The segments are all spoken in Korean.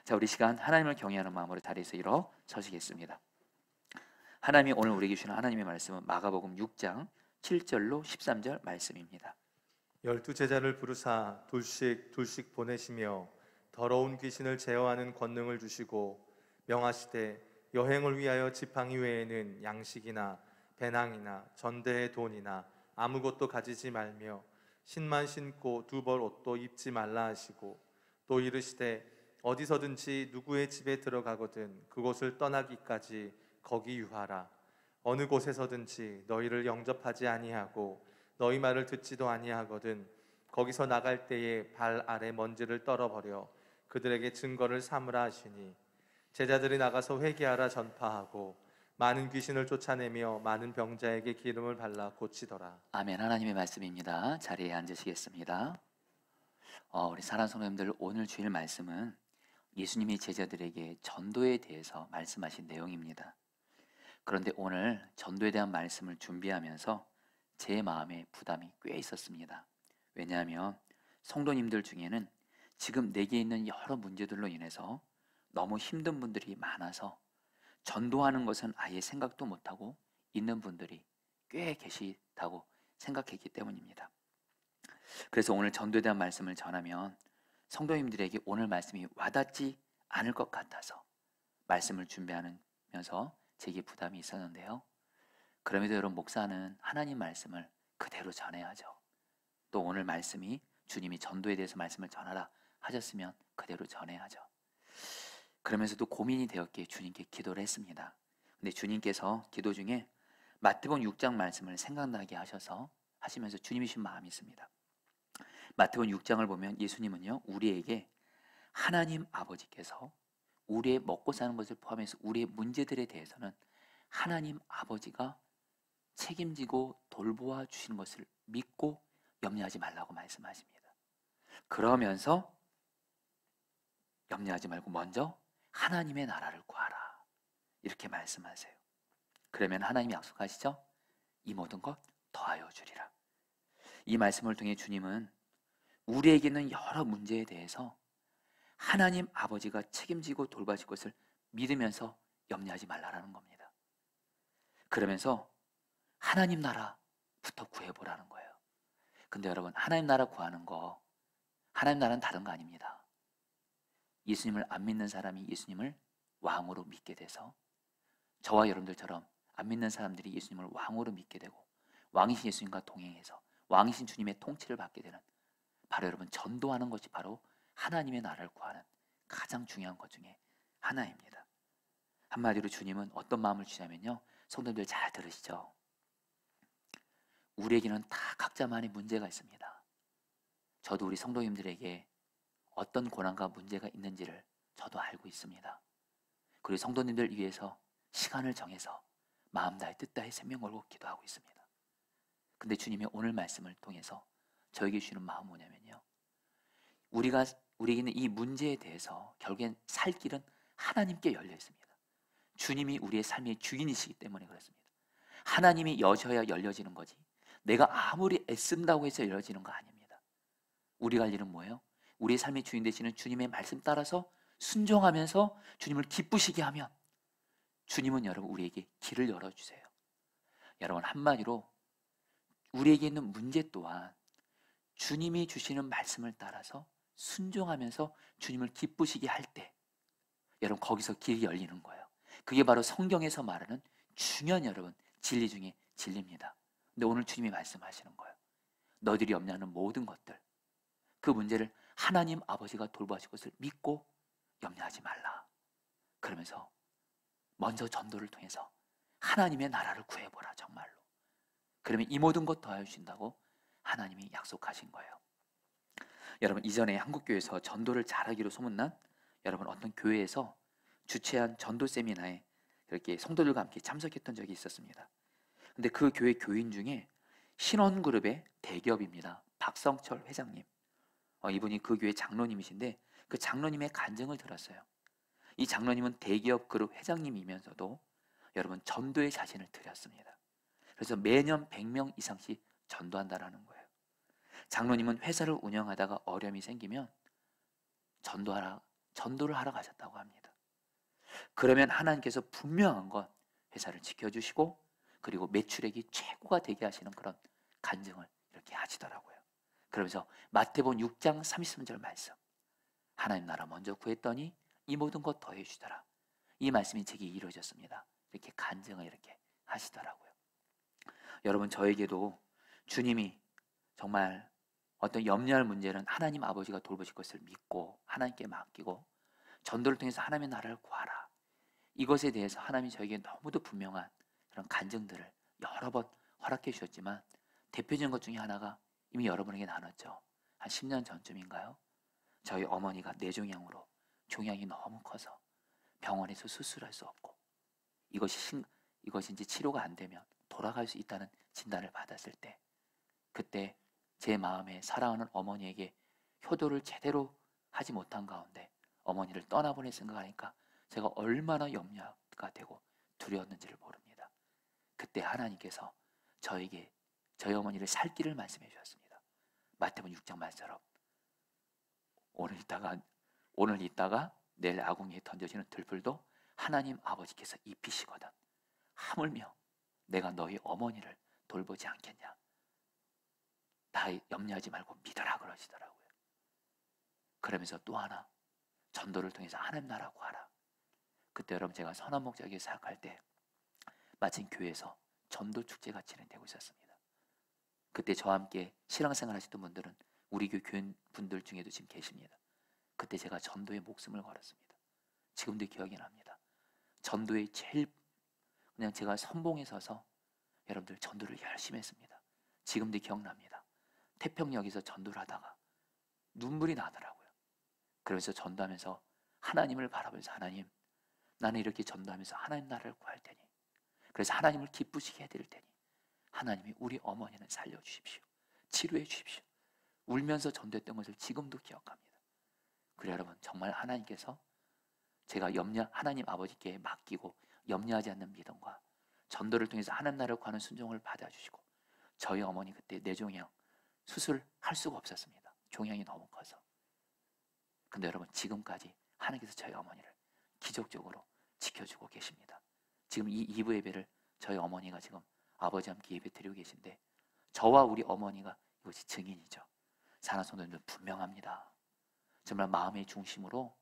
자, 우리 시간 하나님을 경외하는 마음으로 자리에서 일어서시겠습니다. 하나님이 오늘 우리에게 주시는 하나님의 말씀은 마가복음 6장 7절로 13절 말씀입니다. 12제자를 부르사 둘씩 보내시며 더러운 귀신을 제어하는 권능을 주시고 명하시되 여행을 위하여 지팡이 외에는 양식이나 배낭이나 전대의 돈이나 아무것도 가지지 말며 신만 신고 두 벌 옷도 입지 말라 하시고 또 이르시되 어디서든지 누구의 집에 들어가거든 그곳을 떠나기까지 거기 유하라. 어느 곳에서든지 너희를 영접하지 아니하고 너희 말을 듣지도 아니하거든 거기서 나갈 때에 발 아래 먼지를 떨어버려 그들에게 증거를 삼으라 하시니 제자들이 나가서 회개하라 전파하고 많은 귀신을 쫓아내며 많은 병자에게 기름을 발라 고치더라. 아멘. 하나님의 말씀입니다. 자리에 앉으시겠습니다. 우리 사랑하는 성도님들, 오늘 주일 말씀은 예수님이 제자들에게 전도에 대해서 말씀하신 내용입니다. 그런데 오늘 전도에 대한 말씀을 준비하면서 제 마음에 부담이 꽤 있었습니다. 왜냐하면 성도님들 중에는 지금 내게 있는 여러 문제들로 인해서 너무 힘든 분들이 많아서 전도하는 것은 아예 생각도 못하고 있는 분들이 꽤 계시다고 생각했기 때문입니다. 그래서 오늘 전도에 대한 말씀을 전하면 성도님들에게 오늘 말씀이 와닿지 않을 것 같아서 말씀을 준비하면서 제게 부담이 있었는데요. 그럼에도 여러분, 목사는 하나님 말씀을 그대로 전해야죠. 또 오늘 말씀이 주님이 전도에 대해서 말씀을 전하라 하셨으면 그대로 전해야죠. 그러면서도 고민이 되었기에 주님께 기도를 했습니다. 근데 주님께서 기도 중에 마태복음 6장 말씀을 생각나게 하시면서 주님이 주신 마음이 있습니다. 마태복음 6장을 보면 예수님은요, 우리에게 하나님 아버지께서 우리의 먹고 사는 것을 포함해서 우리의 문제들에 대해서는 하나님 아버지가 책임지고 돌보아 주시는 것을 믿고 염려하지 말라고 말씀하십니다. 그러면서 염려하지 말고 먼저 하나님의 나라를 구하라, 이렇게 말씀하세요. 그러면 하나님이 약속하시죠? 이 모든 것 더하여 주리라. 이 말씀을 통해 주님은 우리에게는 여러 문제에 대해서 하나님 아버지가 책임지고 돌봐줄 것을 믿으면서 염려하지 말라라는 겁니다. 그러면서 하나님 나라부터 구해보라는 거예요. 근데 여러분, 하나님 나라 구하는 거, 하나님 나라는 다른 거 아닙니다. 예수님을 안 믿는 사람이 예수님을 왕으로 믿게 돼서, 저와 여러분들처럼 안 믿는 사람들이 예수님을 왕으로 믿게 되고 왕이신 예수님과 동행해서 왕이신 주님의 통치를 받게 되는, 바로 여러분, 전도하는 것이 바로 하나님의 나라를 구하는 가장 중요한 것 중에 하나입니다. 한마디로 주님은 어떤 마음을 주냐면요, 성도님들 잘 들으시죠? 우리에게는 다 각자만의 문제가 있습니다. 저도 우리 성도님들에게 어떤 고난과 문제가 있는지를 저도 알고 있습니다. 그리고 성도님들 위해서 시간을 정해서 마음 다해 뜻 다해 생명 걸고 기도하고 있습니다. 근데 주님이 오늘 말씀을 통해서 저에게 주시는 마음은 뭐냐면요, 우리에게는 이 문제에 대해서 결국엔 살 길은 하나님께 열려 있습니다. 주님이 우리의 삶의 주인이시기 때문에 그렇습니다. 하나님이 여셔야 열려지는 거지, 내가 아무리 애쓴다고 해서 열려지는 거 아닙니다. 우리가 할 일은 뭐예요? 우리의 삶의 주인 되시는 주님의 말씀 따라서 순종하면서 주님을 기쁘시게 하면 주님은 여러분 우리에게 길을 열어주세요. 여러분, 한마디로 우리에게 있는 문제 또한 주님이 주시는 말씀을 따라서 순종하면서 주님을 기쁘시게 할 때 여러분, 거기서 길이 열리는 거예요. 그게 바로 성경에서 말하는 중요한 여러분 진리 중에 진리입니다. 근데 오늘 주님이 말씀하시는 거예요. 너희들이 염려하는 모든 것들, 그 문제를 하나님 아버지가 돌봐주실 것을 믿고 염려하지 말라. 그러면서 먼저 전도를 통해서 하나님의 나라를 구해보라, 정말로. 그러면 이 모든 것 더하여 주신다고 하나님이 약속하신 거예요. 여러분, 이전에 한국교회에서 전도를 잘하기로 소문난 여러분 어떤 교회에서 주최한 전도 세미나에 이렇게 성도들과 함께 참석했던 적이 있었습니다. 근데 그 교회 교인 중에 신원그룹의 대기업입니다. 박성철 회장님, 이분이 그 교회 장로님이신데 그 장로님의 간증을 들었어요. 이 장로님은 대기업 그룹 회장님이면서도 여러분 전도의 자신을 드렸습니다. 그래서 매년 100명 이상씩 전도한다라는 거예요. 장로님은 회사를 운영하다가 어려움이 생기면 전도를 하러 가셨다고 합니다. 그러면 하나님께서 분명한 건 회사를 지켜주시고 그리고 매출액이 최고가 되게 하시는 그런 간증을 이렇게 하시더라고요. 그러면서 마태복음 6장 33절 말씀, 하나님 나라 먼저 구했더니 이 모든 것 더해 주더라. 이 말씀이 제게 이루어졌습니다. 이렇게 간증을 이렇게 하시더라고요. 여러분, 저에게도 주님이 정말 어떤 염려할 문제는 하나님 아버지가 돌보실 것을 믿고 하나님께 맡기고 전도를 통해서 하나님의 나라를 구하라, 이것에 대해서 하나님이 저에게 너무도 분명한 그런 간증들을 여러 번 허락해 주셨지만, 대표적인 것 중에 하나가 이미 여러분에게 나눴죠. 한 10년 전쯤인가요? 저희 어머니가 뇌종양으로 종양이 너무 커서 병원에서 수술할 수 없고 이것이 이제 치료가 안 되면 돌아갈 수 있다는 진단을 받았을 때, 그때 제 마음에 사랑하는 어머니에게 효도를 제대로 하지 못한 가운데 어머니를 떠나보낼 생각하니까 제가 얼마나 염려가 되고 두려웠는지를 모릅니다. 그때 하나님께서 저에게 저희 어머니를 살 길을 말씀해 주셨습니다. 마태복음 6장 말처럼 오늘 있다가 내일 아궁이에 던져지는 들풀도 하나님 아버지께서 입히시거든. 하물며 내가 너희 어머니를 돌보지 않겠냐. 다 염려하지 말고 믿어라 그러시더라고요. 그러면서 또 하나, 전도를 통해서 하나님 나라 구하라. 그때 여러분, 제가 선한목자교회 사역할 때 마침 교회에서 전도 축제가 진행되고 있었습니다. 그때 저와 함께 신앙생활 하시던 분들은 우리 교회 분들 중에도 지금 계십니다. 그때 제가 전도에 목숨을 걸었습니다. 지금도 기억이 납니다. 전도에 제일 그냥 제가 선봉에 서서 여러분들 전도를 열심히 했습니다. 지금도 기억납니다. 태평역에서 전도를 하다가 눈물이 나더라고요. 그래서 전도하면서 하나님을 바라보면서, 하나님, 나는 이렇게 전도하면서 하나님 나라를 구할 테니, 그래서 하나님을 기쁘시게 해드릴 테니 하나님이 우리 어머니는 살려주십시오. 치료해 주십시오. 울면서 전도했던 것을 지금도 기억합니다. 그래 여러분, 정말 하나님께서 제가 하나님 아버지께 맡기고 염려하지 않는 믿음과 전도를 통해서 하나님 나라를 구하는 순종을 받아주시고, 저희 어머니 그때 뇌종양 수술할 수가 없었습니다. 종양이 너무 커서. 근데 여러분, 지금까지 하나님께서 저희 어머니를 기적적으로 지켜주고 계십니다. 지금 이 2부 예배를 저희 어머니가 지금 아버지와 함께 예배 드리고 계신데, 저와 우리 어머니가 이것이 증인이죠. 사랑하는 성도님들, 분명합니다. 정말 마음의 중심으로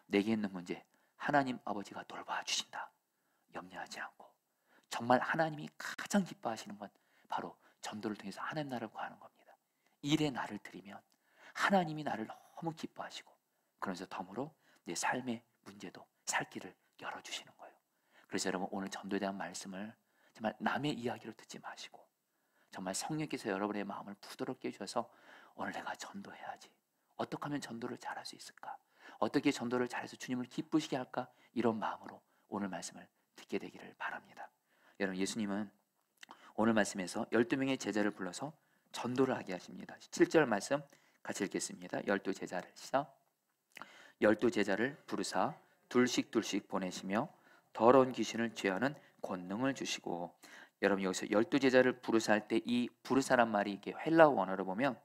내게 있는 문제 하나님 아버지가 돌봐주신다. 염려하지 않고, 정말 하나님이 가장 기뻐하시는 건 바로 전도를 통해서 하나님 나라를 구하는 겁니다. 일에 나를 드리면 하나님이 나를 너무 기뻐하시고, 그러면서 덤으로 내 삶의 문제도 살 길을 열어주시는 거예요. 그래서 여러분, 오늘 전도에 대한 말씀을 정말 남의 이야기로 듣지 마시고 정말 성령께서 여러분의 마음을 부드럽게 해주셔서 오늘 내가 전도해야지, 어떻게 하면 전도를 잘할 수 있을까, 어떻게 전도를 잘해서 주님을 기쁘시게 할까, 이런 마음으로 오늘 말씀을 듣게 되기를 바랍니다. 여러분, 예수님은 오늘 말씀에서 12명의 제자를 불러서 전도를 하게 하십니다. 7절 말씀 같이 읽겠습니다. 12제자를 시작. 12제자를 부르사 둘씩 보내시며 더러운 귀신을 제하는 권능을 주시고. 여러분, 여기서 12제자를 부르사 할 때 이 부르사란 말이 이게 헬라어 원어로 보면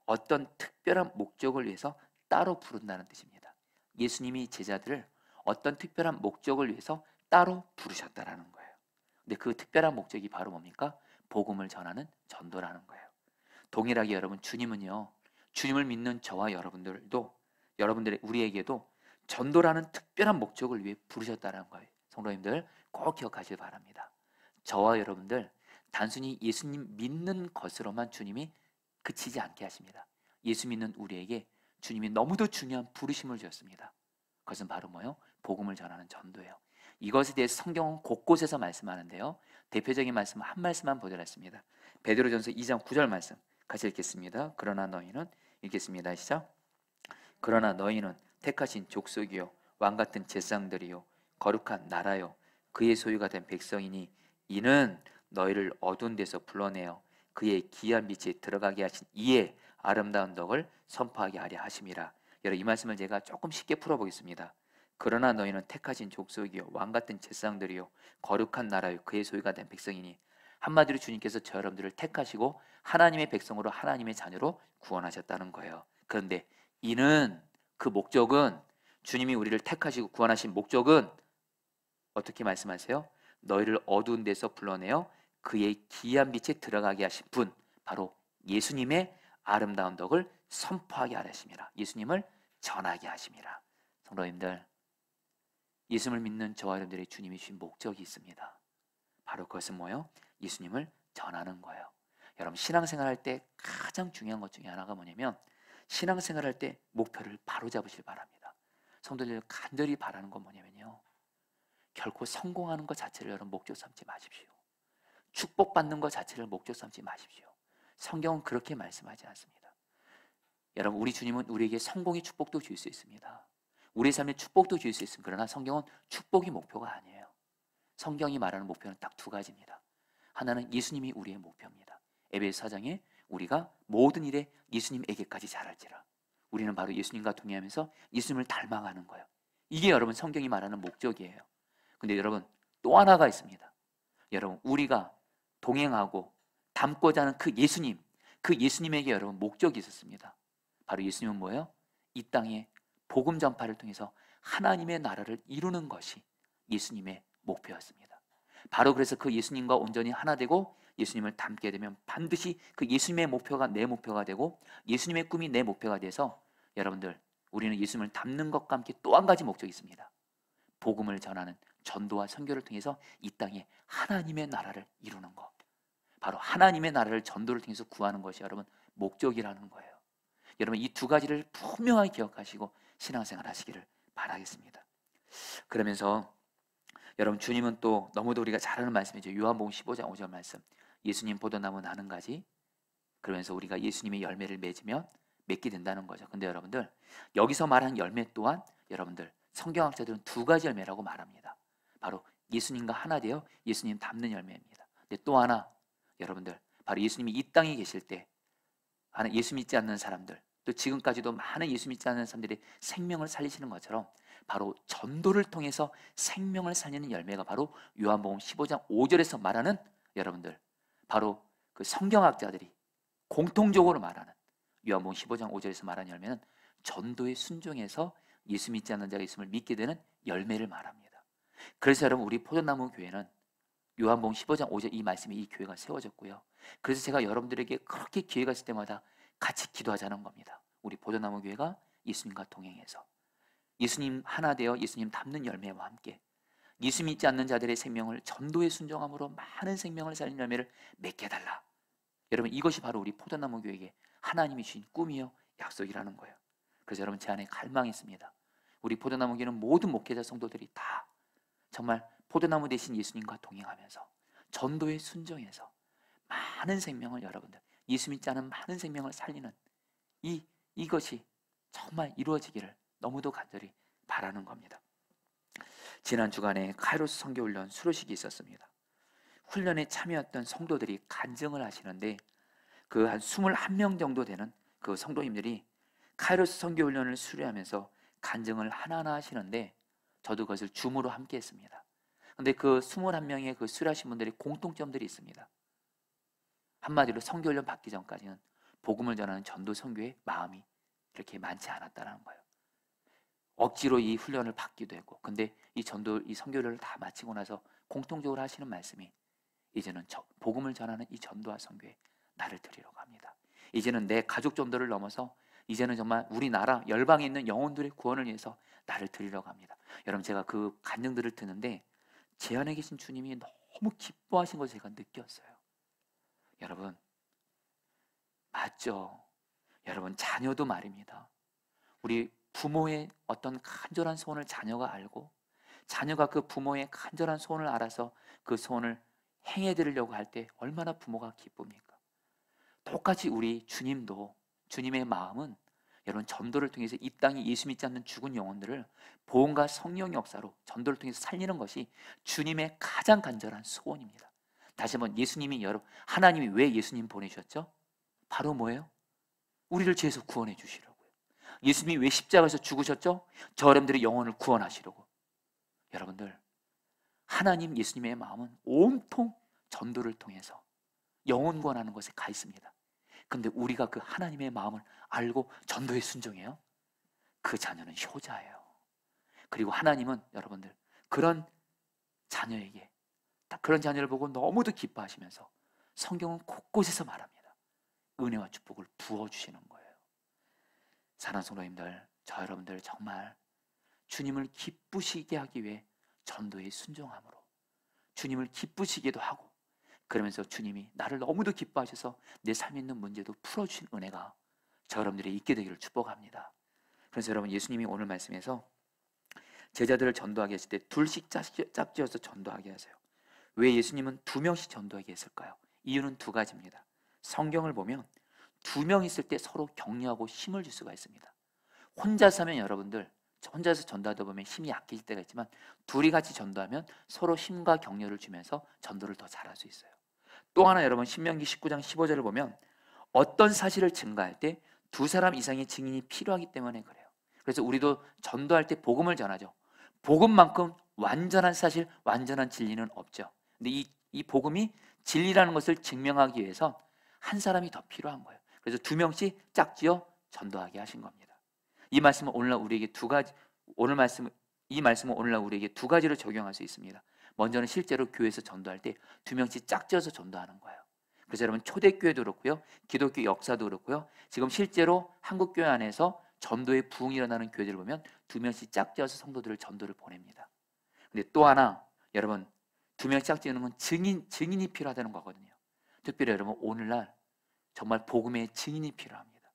어떤 특별한 목적을 위해서 따로 부른다는 뜻입니다. 예수님이 제자들을 어떤 특별한 목적을 위해서 따로 부르셨다라는 거예요. 근데 그 특별한 목적이 바로 뭡니까? 복음을 전하는 전도라는 거예요. 동일하게 여러분, 주님은요, 주님을 믿는 저와 우리에게도 전도라는 특별한 목적을 위해 부르셨다는 거예요. 성도님들 꼭 기억하시길 바랍니다. 저와 여러분들 단순히 예수님 믿는 것으로만 주님이 그치지 않게 하십니다. 예수 믿는 우리에게 주님이 너무도 중요한 부르심을 주셨습니다. 그것은 바로 뭐예요? 복음을 전하는 전도예요. 이것에 대해서 성경은 곳곳에서 말씀하는데요, 대표적인 말씀 한 말씀만 보도록 했습니다. 베드로전서 2장 9절 말씀 같이 읽겠습니다. 그러나 너희는, 읽겠습니다. 시작. 그러나 너희는 택하신 족속이요 왕같은 제사장들이요 거룩한 나라요 그의 소유가 된 백성이니 이는 너희를 어두운 데서 불러내어 그의 귀한 빛에 들어가게 하신 이의 아름다운 덕을 선포하게 하려 하심이라. 여러분, 이 말씀을 제가 조금 쉽게 풀어보겠습니다. 그러나 너희는 택하신 족속이요 왕같은 제사장들이요 거룩한 나라요 그의 소유가 된 백성이니, 한마디로 주님께서 저 여러분들을 택하시고 하나님의 백성으로 하나님의 자녀로 구원하셨다는 거예요. 그런데 이는, 그 목적은 주님이 우리를 택하시고 구원하신 목적은 어떻게 말씀하세요? 너희를 어두운 데서 불러내어 그의 기이한 빛에 들어가게 하신 분, 바로 예수님의 아름다운 덕을 선포하게 하심이라. 예수님을 전하게 하심이라. 성도님들, 예수님을 믿는 저와 여러분들의 주님이 주신 목적이 있습니다. 바로 그것은 뭐예요? 예수님을 전하는 거예요. 여러분, 신앙생활할 때 가장 중요한 것 중에 하나가 뭐냐면, 신앙생활할 때 목표를 바로 잡으시길 바랍니다. 성도들 간절히 바라는 건 뭐냐면요, 결코 성공하는 것 자체를 여러분 목적 삼지 마십시오. 축복받는 것 자체를 목적 삼지 마십시오. 성경은 그렇게 말씀하지 않습니다. 여러분, 우리 주님은 우리에게 성공의 축복도 줄 수 있습니다. 우리 삶의 축복도 줄 수 있습니다. 그러나 성경은 축복이 목표가 아니에요. 성경이 말하는 목표는 딱 두 가지입니다. 하나는 예수님이 우리의 목표입니다. 에베소 4장에 우리가 모든 일에 예수님에게까지 자랄지라. 우리는 바로 예수님과 동행하면서 예수님을 닮아가는 거예요. 이게 여러분 성경이 말하는 목적이에요. 근데 여러분, 또 하나가 있습니다. 여러분, 우리가 동행하고 닮고자 하는 그 예수님, 그 예수님에게 여러분 목적이 있었습니다. 바로 예수님은 뭐예요? 이 땅에 복음 전파를 통해서 하나님의 나라를 이루는 것이 예수님의 목표였습니다. 바로 그래서 그 예수님과 온전히 하나 되고 예수님을 닮게 되면 반드시 그 예수님의 목표가 내 목표가 되고 예수님의 꿈이 내 목표가 돼서, 여러분들, 우리는 예수님을 닮는 것과 함께 또 한 가지 목적이 있습니다. 복음을 전하는 전도와 선교를 통해서 이 땅에 하나님의 나라를 이루는 것, 바로 하나님의 나라를 전도를 통해서 구하는 것이 여러분 목적이라는 거예요. 여러분, 이 두 가지를 분명하게 기억하시고 신앙생활 하시기를 바라겠습니다. 그러면서 여러분, 주님은 또 너무도 우리가 잘 아는 말씀이죠. 요한복음 15장 5절 말씀, 예수님 포도나무 나는 가지, 그러면서 우리가 예수님의 열매를 맺으면 맺게 된다는 거죠. 근데 여러분들, 여기서 말하는 열매 또한 여러분들 성경학자들은 두 가지 열매라고 말합니다. 바로 예수님과 하나 되어 예수님 닮는 열매입니다. 근데 또 하나, 여러분들, 바로 예수님이 이 땅에 계실 때 예수 믿지 않는 사람들, 또 지금까지도 많은 예수 믿지 않는 사람들이 생명을 살리시는 것처럼 바로 전도를 통해서 생명을 살리는 열매가 바로 요한복음 15장 5절에서 말하는, 여러분들, 바로 그 성경학자들이 공통적으로 말하는 요한복음 15장 5절에서 말하는 열매는 전도에 순종해서 예수 믿지 않는 자가 예수를 믿게 되는 열매를 말합니다. 그래서 여러분, 우리 포도나무 교회는 요한복음 15장 5절 이 말씀에 이 교회가 세워졌고요. 그래서 제가 여러분들에게 그렇게 기회가 있을 때마다 같이 기도하자는 겁니다. 우리 포도나무 교회가 예수님과 동행해서 예수님 하나 되어 예수님 닮는 열매와 함께 예수 믿지 않는 자들의 생명을 전도의 순종함으로 많은 생명을 살리는 열매를 맺게 해달라. 여러분, 이것이 바로 우리 포도나무 교회에게 하나님이 주신 꿈이요 약속이라는 거예요. 그래서 여러분, 제 안에 갈망이 있습니다. 우리 포도나무 교회는 모든 목회자 성도들이 다 정말 포도나무 대신 예수님과 동행하면서 전도에 순종해서 많은 생명을, 여러분들, 예수 믿지 않은 많은 생명을 살리는 이것이 정말 이루어지기를 너무도 간절히 바라는 겁니다. 지난 주간에 카이로스 선교훈련 수료식이 있었습니다. 훈련에 참여했던 성도들이 간증을 하시는데, 그 한 21명 정도 되는 그 성도님들이 카이로스 선교훈련을 수료하면서 간증을 하나하나 하시는데, 저도 그것을 줌으로 함께 했습니다. 근데 그 21명의 그 수료하신 분들이 공통점들이 있습니다. 한마디로 선교훈련 받기 전까지는 복음을 전하는 전도 선교의 마음이 그렇게 많지 않았다는 거예요. 억지로 이 훈련을 받기도 했고, 근데 이 선교를 다 마치고 나서 공통적으로 하시는 말씀이, 이제는 복음을 전하는 이 전도와 선교에 나를 드리려고 합니다. 이제는 내 가족 전도를 넘어서 이제는 정말 우리나라 열방에 있는 영혼들의 구원을 위해서 나를 드리려고 합니다. 여러분, 제가 그 간증들을 듣는데 제 안에 계신 주님이 너무 기뻐하신 것을 제가 느꼈어요. 여러분, 맞죠? 여러분, 자녀도 말입니다. 우리 부모의 어떤 간절한 소원을 자녀가 알고, 자녀가 그 부모의 간절한 소원을 알아서 그 소원을 행해드리려고 할 때 얼마나 부모가 기쁩니까? 똑같이 우리 주님도, 주님의 마음은 여러분 전도를 통해서 이 땅에 예수 믿지 않는 죽은 영혼들을 보험과 성령의 역사로 전도를 통해서 살리는 것이 주님의 가장 간절한 소원입니다. 다시 한번, 하나님이 왜 예수님 보내주셨죠? 바로 뭐예요? 우리를 죄에서 구원해 주시려고요. 예수님이 왜 십자가에서 죽으셨죠? 저 여러분들의 영혼을 구원하시려고. 여러분들, 하나님 예수님의 마음은 온통 전도를 통해서 영혼 구원하는 것에 가 있습니다. 근데 우리가 그 하나님의 마음을 알고 전도에 순종해요? 그 자녀는 효자예요. 그리고 하나님은 여러분들 그런 자녀에게 딱 그런 자녀를 보고 너무도 기뻐하시면서 성경은 곳곳에서 말합니다. 은혜와 축복을 부어주시는 거예요. 사랑하는 성도님들, 저 여러분들 정말 주님을 기쁘시게 하기 위해 전도에 순종함으로 주님을 기쁘시게도 하고, 그러면서 주님이 나를 너무도 기뻐하셔서 내 삶에 있는 문제도 풀어주신 은혜가 저 여러분들이 있게 되기를 축복합니다. 그래서 여러분, 예수님이 오늘 말씀에서 제자들을 전도하게 하실 때 둘씩 짝지어서 전도하게 하세요. 왜 예수님은 2명씩 전도하게 했을까요? 이유는 2가지입니다. 성경을 보면 2명 있을 때 서로 격려하고 힘을 줄 수가 있습니다. 혼자서 하면 여러분들, 혼자서 전도하다 보면 힘이 약해질 때가 있지만 둘이 같이 전도하면 서로 힘과 격려를 주면서 전도를 더 잘할 수 있어요. 또 하나, 여러분 신명기 19장 15절을 보면 어떤 사실을 증거할 때 2사람 이상의 증인이 필요하기 때문에 그래요. 그래서 우리도 전도할 때 복음을 전하죠. 복음만큼 완전한 사실, 완전한 진리는 없죠. 근데 이 복음이 진리라는 것을 증명하기 위해서 한 사람이 더 필요한 거예요. 그래서 2명씩 짝지어 전도하게 하신 겁니다. 이 말씀은 오늘날 우리에게 이 말씀은 오늘날 우리에게 2가지로 적용할 수 있습니다. 먼저는 실제로 교회에서 전도할 때 2명씩 짝지어서 전도하는 거예요. 그래서 여러분, 초대교회도 그렇고요, 기독교 역사도 그렇고요, 지금 실제로 한국교회 안에서 전도의 부흥이 일어나는 교회들을 보면 2명씩 짝지어서 성도들을 전도를 보냅니다. 근데 또 하나, 여러분 2명씩 짝지어는 건 증인이 필요하다는 거거든요. 특별히 여러분, 오늘날 정말 복음의 증인이 필요합니다.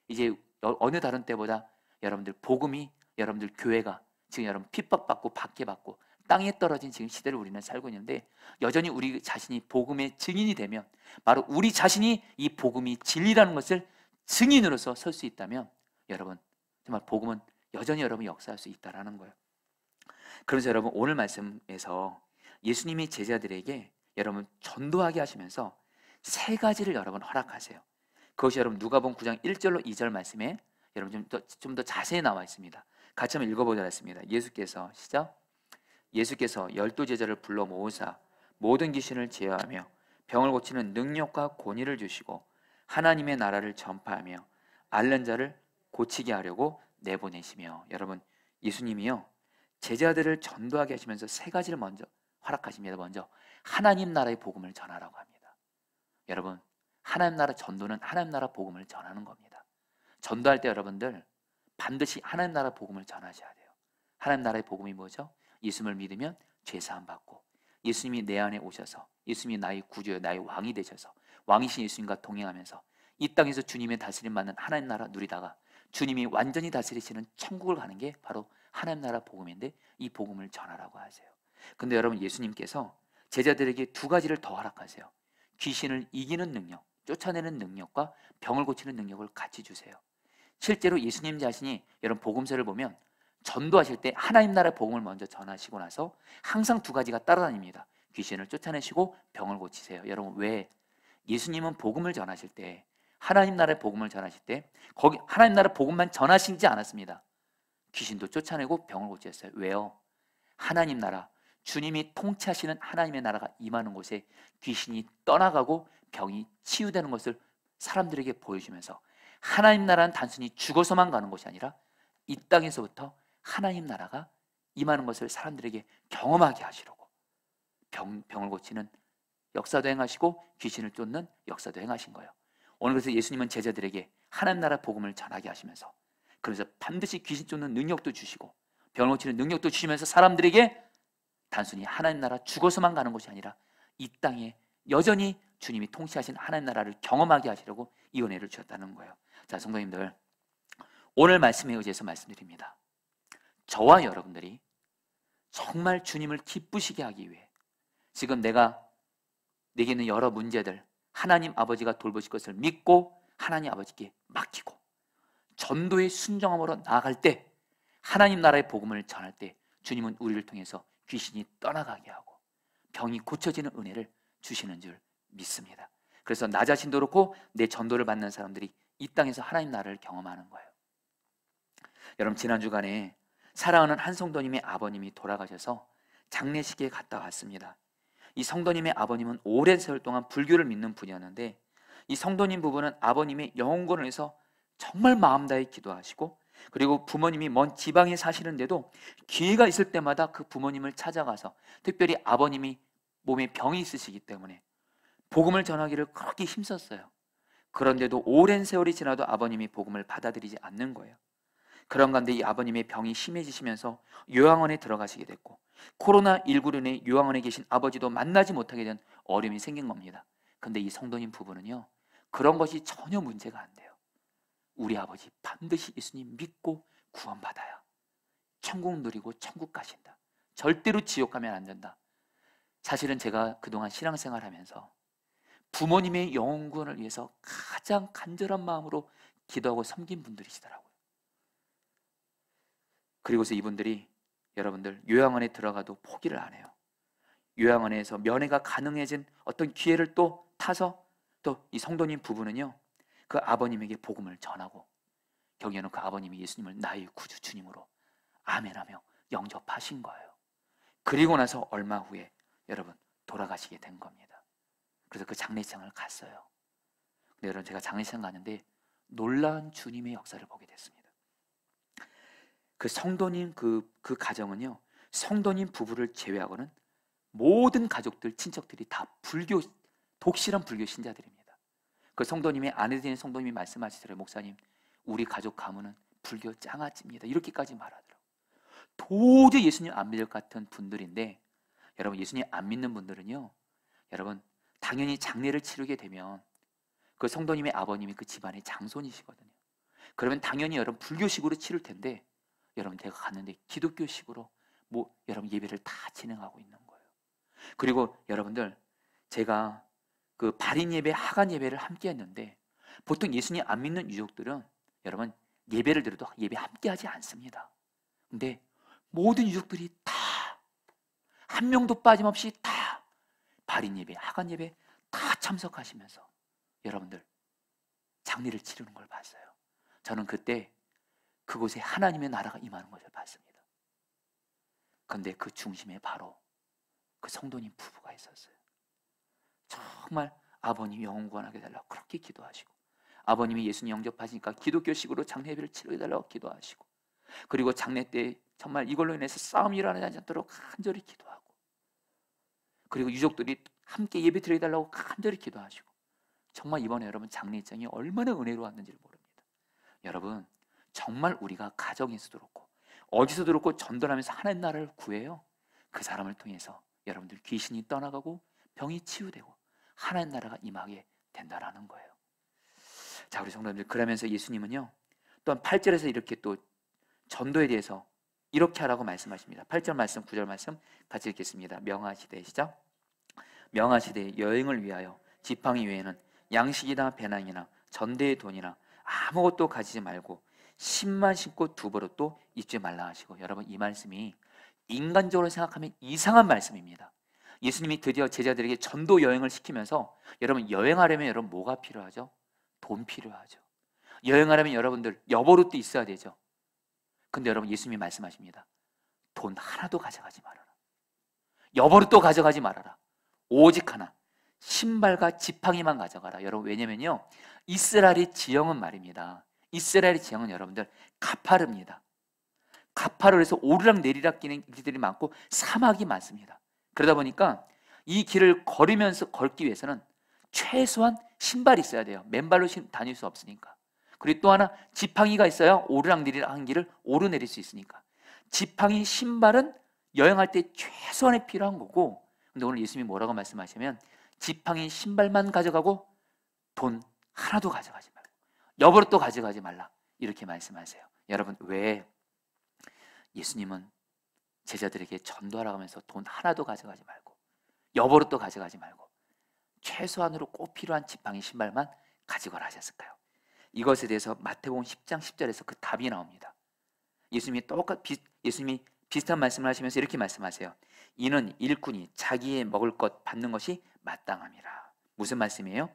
이제 어느 다른 때보다 여러분들 복음이, 여러분들 교회가 지금 여러분 핍박받고 박해받고 땅에 떨어진 지금 시대를 우리는 살고 있는데, 여전히 우리 자신이 복음의 증인이 되면, 바로 우리 자신이 이 복음이 진리라는 것을 증인으로서 설 수 있다면, 여러분 정말 복음은 여전히 여러분이 역사할 수 있다라는 거예요. 그래서 여러분, 오늘 말씀에서 예수님이 제자들에게 여러분 전도하게 하시면서 3가지를 여러분 허락하세요. 그것이 여러분 누가복음 9장 1절로 2절 말씀에 여러분 좀 더 자세히 나와 있습니다. 같이 한번 읽어보도록 하겠습니다. 시작. 예수께서 12제자를 불러 모으사 모든 귀신을 제어하며 병을 고치는 능력과 권위를 주시고 하나님의 나라를 전파하며 앓는 자를 고치게 하려고 내보내시며. 여러분, 예수님이요 제자들을 전도하게 하시면서 3가지를 먼저 허락하십니다. 먼저 하나님 나라의 복음을 전하라고 합니다. 여러분, 하나님 나라 전도는 하나님 나라 복음을 전하는 겁니다. 전도할 때 여러분들 반드시 하나님 나라 복음을 전하셔야 돼요. 하나님 나라의 복음이 뭐죠? 예수님을 믿으면 죄사함 받고, 예수님이 내 안에 오셔서 예수님이 나의 구주여 나의 왕이 되셔서 왕이신 예수님과 동행하면서 이 땅에서 주님의 다스림 받는 하나님 나라 누리다가 주님이 완전히 다스리시는 천국을 가는 게 바로 하나님 나라 복음인데, 이 복음을 전하라고 하세요. 근데 여러분, 예수님께서 제자들에게 2가지를 더 허락하세요. 귀신을 이기는 능력, 쫓아내는 능력과 병을 고치는 능력을 같이 주세요. 실제로 예수님 자신이 여러분 복음서를 보면 전도하실 때 하나님 나라의 복음을 먼저 전하시고 나서 항상 2가지가 따라다닙니다. 귀신을 쫓아내시고 병을 고치세요. 여러분, 왜? 예수님은 복음을 전하실 때, 하나님 나라의 복음을 전하실 때 거기 하나님 나라 복음만 전하시지 않았습니다. 귀신도 쫓아내고 병을 고쳤어요. 왜요? 하나님 나라, 주님이 통치하시는 하나님의 나라가 임하는 곳에 귀신이 떠나가고 병이 치유되는 것을 사람들에게 보여주면서, 하나님 나라는 단순히 죽어서만 가는 것이 아니라 이 땅에서부터 하나님 나라가 임하는 것을 사람들에게 경험하게 하시려고 병을 고치는 역사도 행하시고 귀신을 쫓는 역사도 행하신 거예요. 오늘 그래서 예수님은 제자들에게 하나님 나라 복음을 전하게 하시면서, 그래서 반드시 귀신 쫓는 능력도 주시고 병을 고치는 능력도 주시면서 사람들에게 단순히 하나님 나라 죽어서만 가는 것이 아니라 이 땅에 여전히 주님이 통치하신 하나님 나라를 경험하게 하시려고 이 은혜를 주셨다는 거예요. 자, 성도님들, 오늘 말씀에 의지해서 말씀드립니다. 저와 여러분들이 정말 주님을 기쁘시게 하기 위해 지금 내게 있는 여러 문제들 하나님 아버지가 돌보실 것을 믿고 하나님 아버지께 맡기고 전도의 순종함으로 나아갈 때, 하나님 나라의 복음을 전할 때 주님은 우리를 통해서 귀신이 떠나가게 하고 병이 고쳐지는 은혜를 주시는 줄 믿습니다. 그래서 나 자신도 그렇고 내 전도를 받는 사람들이 이 땅에서 하나님 나라를 경험하는 거예요. 여러분, 지난 주간에 사랑하는 한 성도님의 아버님이 돌아가셔서 장례식에 갔다 왔습니다. 이 성도님의 아버님은 오랜 세월 동안 불교를 믿는 분이었는데, 이 성도님 부부는 아버님의 영혼을 위해서 정말 마음 다해 기도하시고 그리고 부모님이 먼 지방에 사시는데도 기회가 있을 때마다 그 부모님을 찾아가서, 특별히 아버님이 몸에 병이 있으시기 때문에 복음을 전하기를 그렇게 힘썼어요. 그런데도 오랜 세월이 지나도 아버님이 복음을 받아들이지 않는 거예요. 그런 가운데 이 아버님의 병이 심해지시면서 요양원에 들어가시게 됐고, 코로나19로 인해 요양원에 계신 아버지도 만나지 못하게 된 어려움이 생긴 겁니다. 근데 이 성도님 부부는요, 그런 것이 전혀 문제가 안 돼요. 우리 아버지 반드시 예수님 믿고 구원받아야 천국 누리고 천국 가신다. 절대로 지옥 가면 안 된다. 사실은 제가 그동안 신앙생활하면서 부모님의 영혼 구원을 위해서 가장 간절한 마음으로 기도하고 섬긴 분들이시더라고요. 그리고서 이분들이 여러분들 요양원에 들어가도 포기를 안 해요. 요양원에서 면회가 가능해진 어떤 기회를 또 타서 또 이 성도님 부부는요, 그 아버님에게 복음을 전하고 경계는 그 아버님이 예수님을 나의 구주 주님으로 아멘하며 영접하신 거예요. 그리고 나서 얼마 후에 여러분 돌아가시게 된 겁니다. 그래서 그 장례식장을 갔어요. 근데 여러분 제가 장례식장 갔는데 놀라운 주님의 역사를 보게 됐습니다. 그 성도님 그 가정은요, 성도님 부부를 제외하고는 모든 가족들, 친척들이 다 독실한 불교 신자들입니다. 그 성도님의 아내 되는 성도님이 말씀하시더래요. 목사님, 우리 가족 가문은 불교 짱아찌입니다. 이렇게까지 말하더라고요. 도저히 예수님 안 믿을 것 같은 분들인데, 여러분 예수님 안 믿는 분들은요, 여러분 당연히 장례를 치르게 되면 그 성도님의 아버님이 그 집안의 장손이시거든요. 그러면 당연히 여러분 불교식으로 치를 텐데, 여러분 제가 갔는데 기독교식으로 여러분 예배를 다 진행하고 있는 거예요. 그리고 여러분들 제가 그 발인 예배, 하간 예배를 함께 했는데, 보통 예수님 안 믿는 유족들은 여러분 예배를 드려도 예배 함께 하지 않습니다. 근데 모든 유족들이 다 한 명도 빠짐없이 다 발인 예배, 하간 예배 다 참석하시면서 여러분들 장례를 치르는 걸 봤어요. 저는 그때 그곳에 하나님의 나라가 임하는 것을 봤습니다. 그런데 그 중심에 바로 그 성도님 부부가 있었어요. 정말 아버님 영혼 구원하게 해달라고 그렇게 기도하시고, 아버님이 예수님 영접하시니까 기독교식으로 장례비를 치르게 해달라고 기도하시고, 그리고 장례 때 정말 이걸로 인해서 싸움이 일어나지 않도록 간절히 기도하고, 그리고 유족들이 함께 예배 드리게 해달라고 간절히 기도하시고, 정말 이번에 여러분 장례장이 얼마나 은혜로웠는지를 모릅니다. 여러분 정말 우리가 가정에서도 그렇고 어디서도 그렇고 전도하면서 하나님 나라를 구해요. 그 사람을 통해서 여러분들 귀신이 떠나가고 병이 치유되고 하나님 나라가 임하게 된다라는 거예요. 자, 우리 성도님들, 그러면서 예수님은요 또한 8절에서 이렇게 또 전도에 대해서 이렇게 하라고 말씀하십니다. 8절 말씀, 9절 말씀 같이 읽겠습니다. 명하시되, 시작. 명하시되 여행을 위하여 지팡이 외에는 양식이나 배낭이나 전대의 돈이나 아무것도 가지지 말고 신만 신고 두 버릇도 입지 말라 하시고, 여러분 이 말씀이 인간적으로 생각하면 이상한 말씀입니다. 예수님이 드디어 제자들에게 전도 여행을 시키면서, 여러분 여행하려면 여러분 뭐가 필요하죠? 돈 필요하죠. 여행하려면 여러분들 여버릇도 있어야 되죠. 근데 여러분 예수님이 말씀하십니다. 돈 하나도 가져가지 말아라. 여버릇도 가져가지 말아라. 오직 하나, 신발과 지팡이만 가져가라. 여러분 왜냐면요, 이스라엘의 지형은 말입니다. 이스라엘의 지형은 여러분들 가파릅니다. 가파르에서 오르락 내리락 끼는 길들이 많고 사막이 많습니다. 그러다 보니까 이 길을 걷기 위해서는 최소한 신발이 있어야 돼요. 맨발로 다닐 수 없으니까. 그리고 또 하나 지팡이가 있어야 오르락 내리락 한 길을 오르내릴 수 있으니까. 지팡이, 신발은 여행할 때 최소한에 필요한 거고, 근데 오늘 예수님이 뭐라고 말씀하시면 지팡이, 신발만 가져가고 돈 하나도 가져가지 말고 여버릇도 가져가지 말라, 이렇게 말씀하세요. 여러분 왜 예수님은 제자들에게 전도하라고 하면서 돈 하나도 가져가지 말고 여버릇도 가져가지 말고 최소한으로 꼭 필요한 지팡이, 신발만 가지고라 하셨을까요? 이것에 대해서 마태복음 10장 10절에서 그 답이 나옵니다. 예수님이 비슷한 말씀을 하시면서 이렇게 말씀하세요. 이는 일꾼이 자기의 먹을 것 받는 것이 마땅함이라. 무슨 말씀이에요?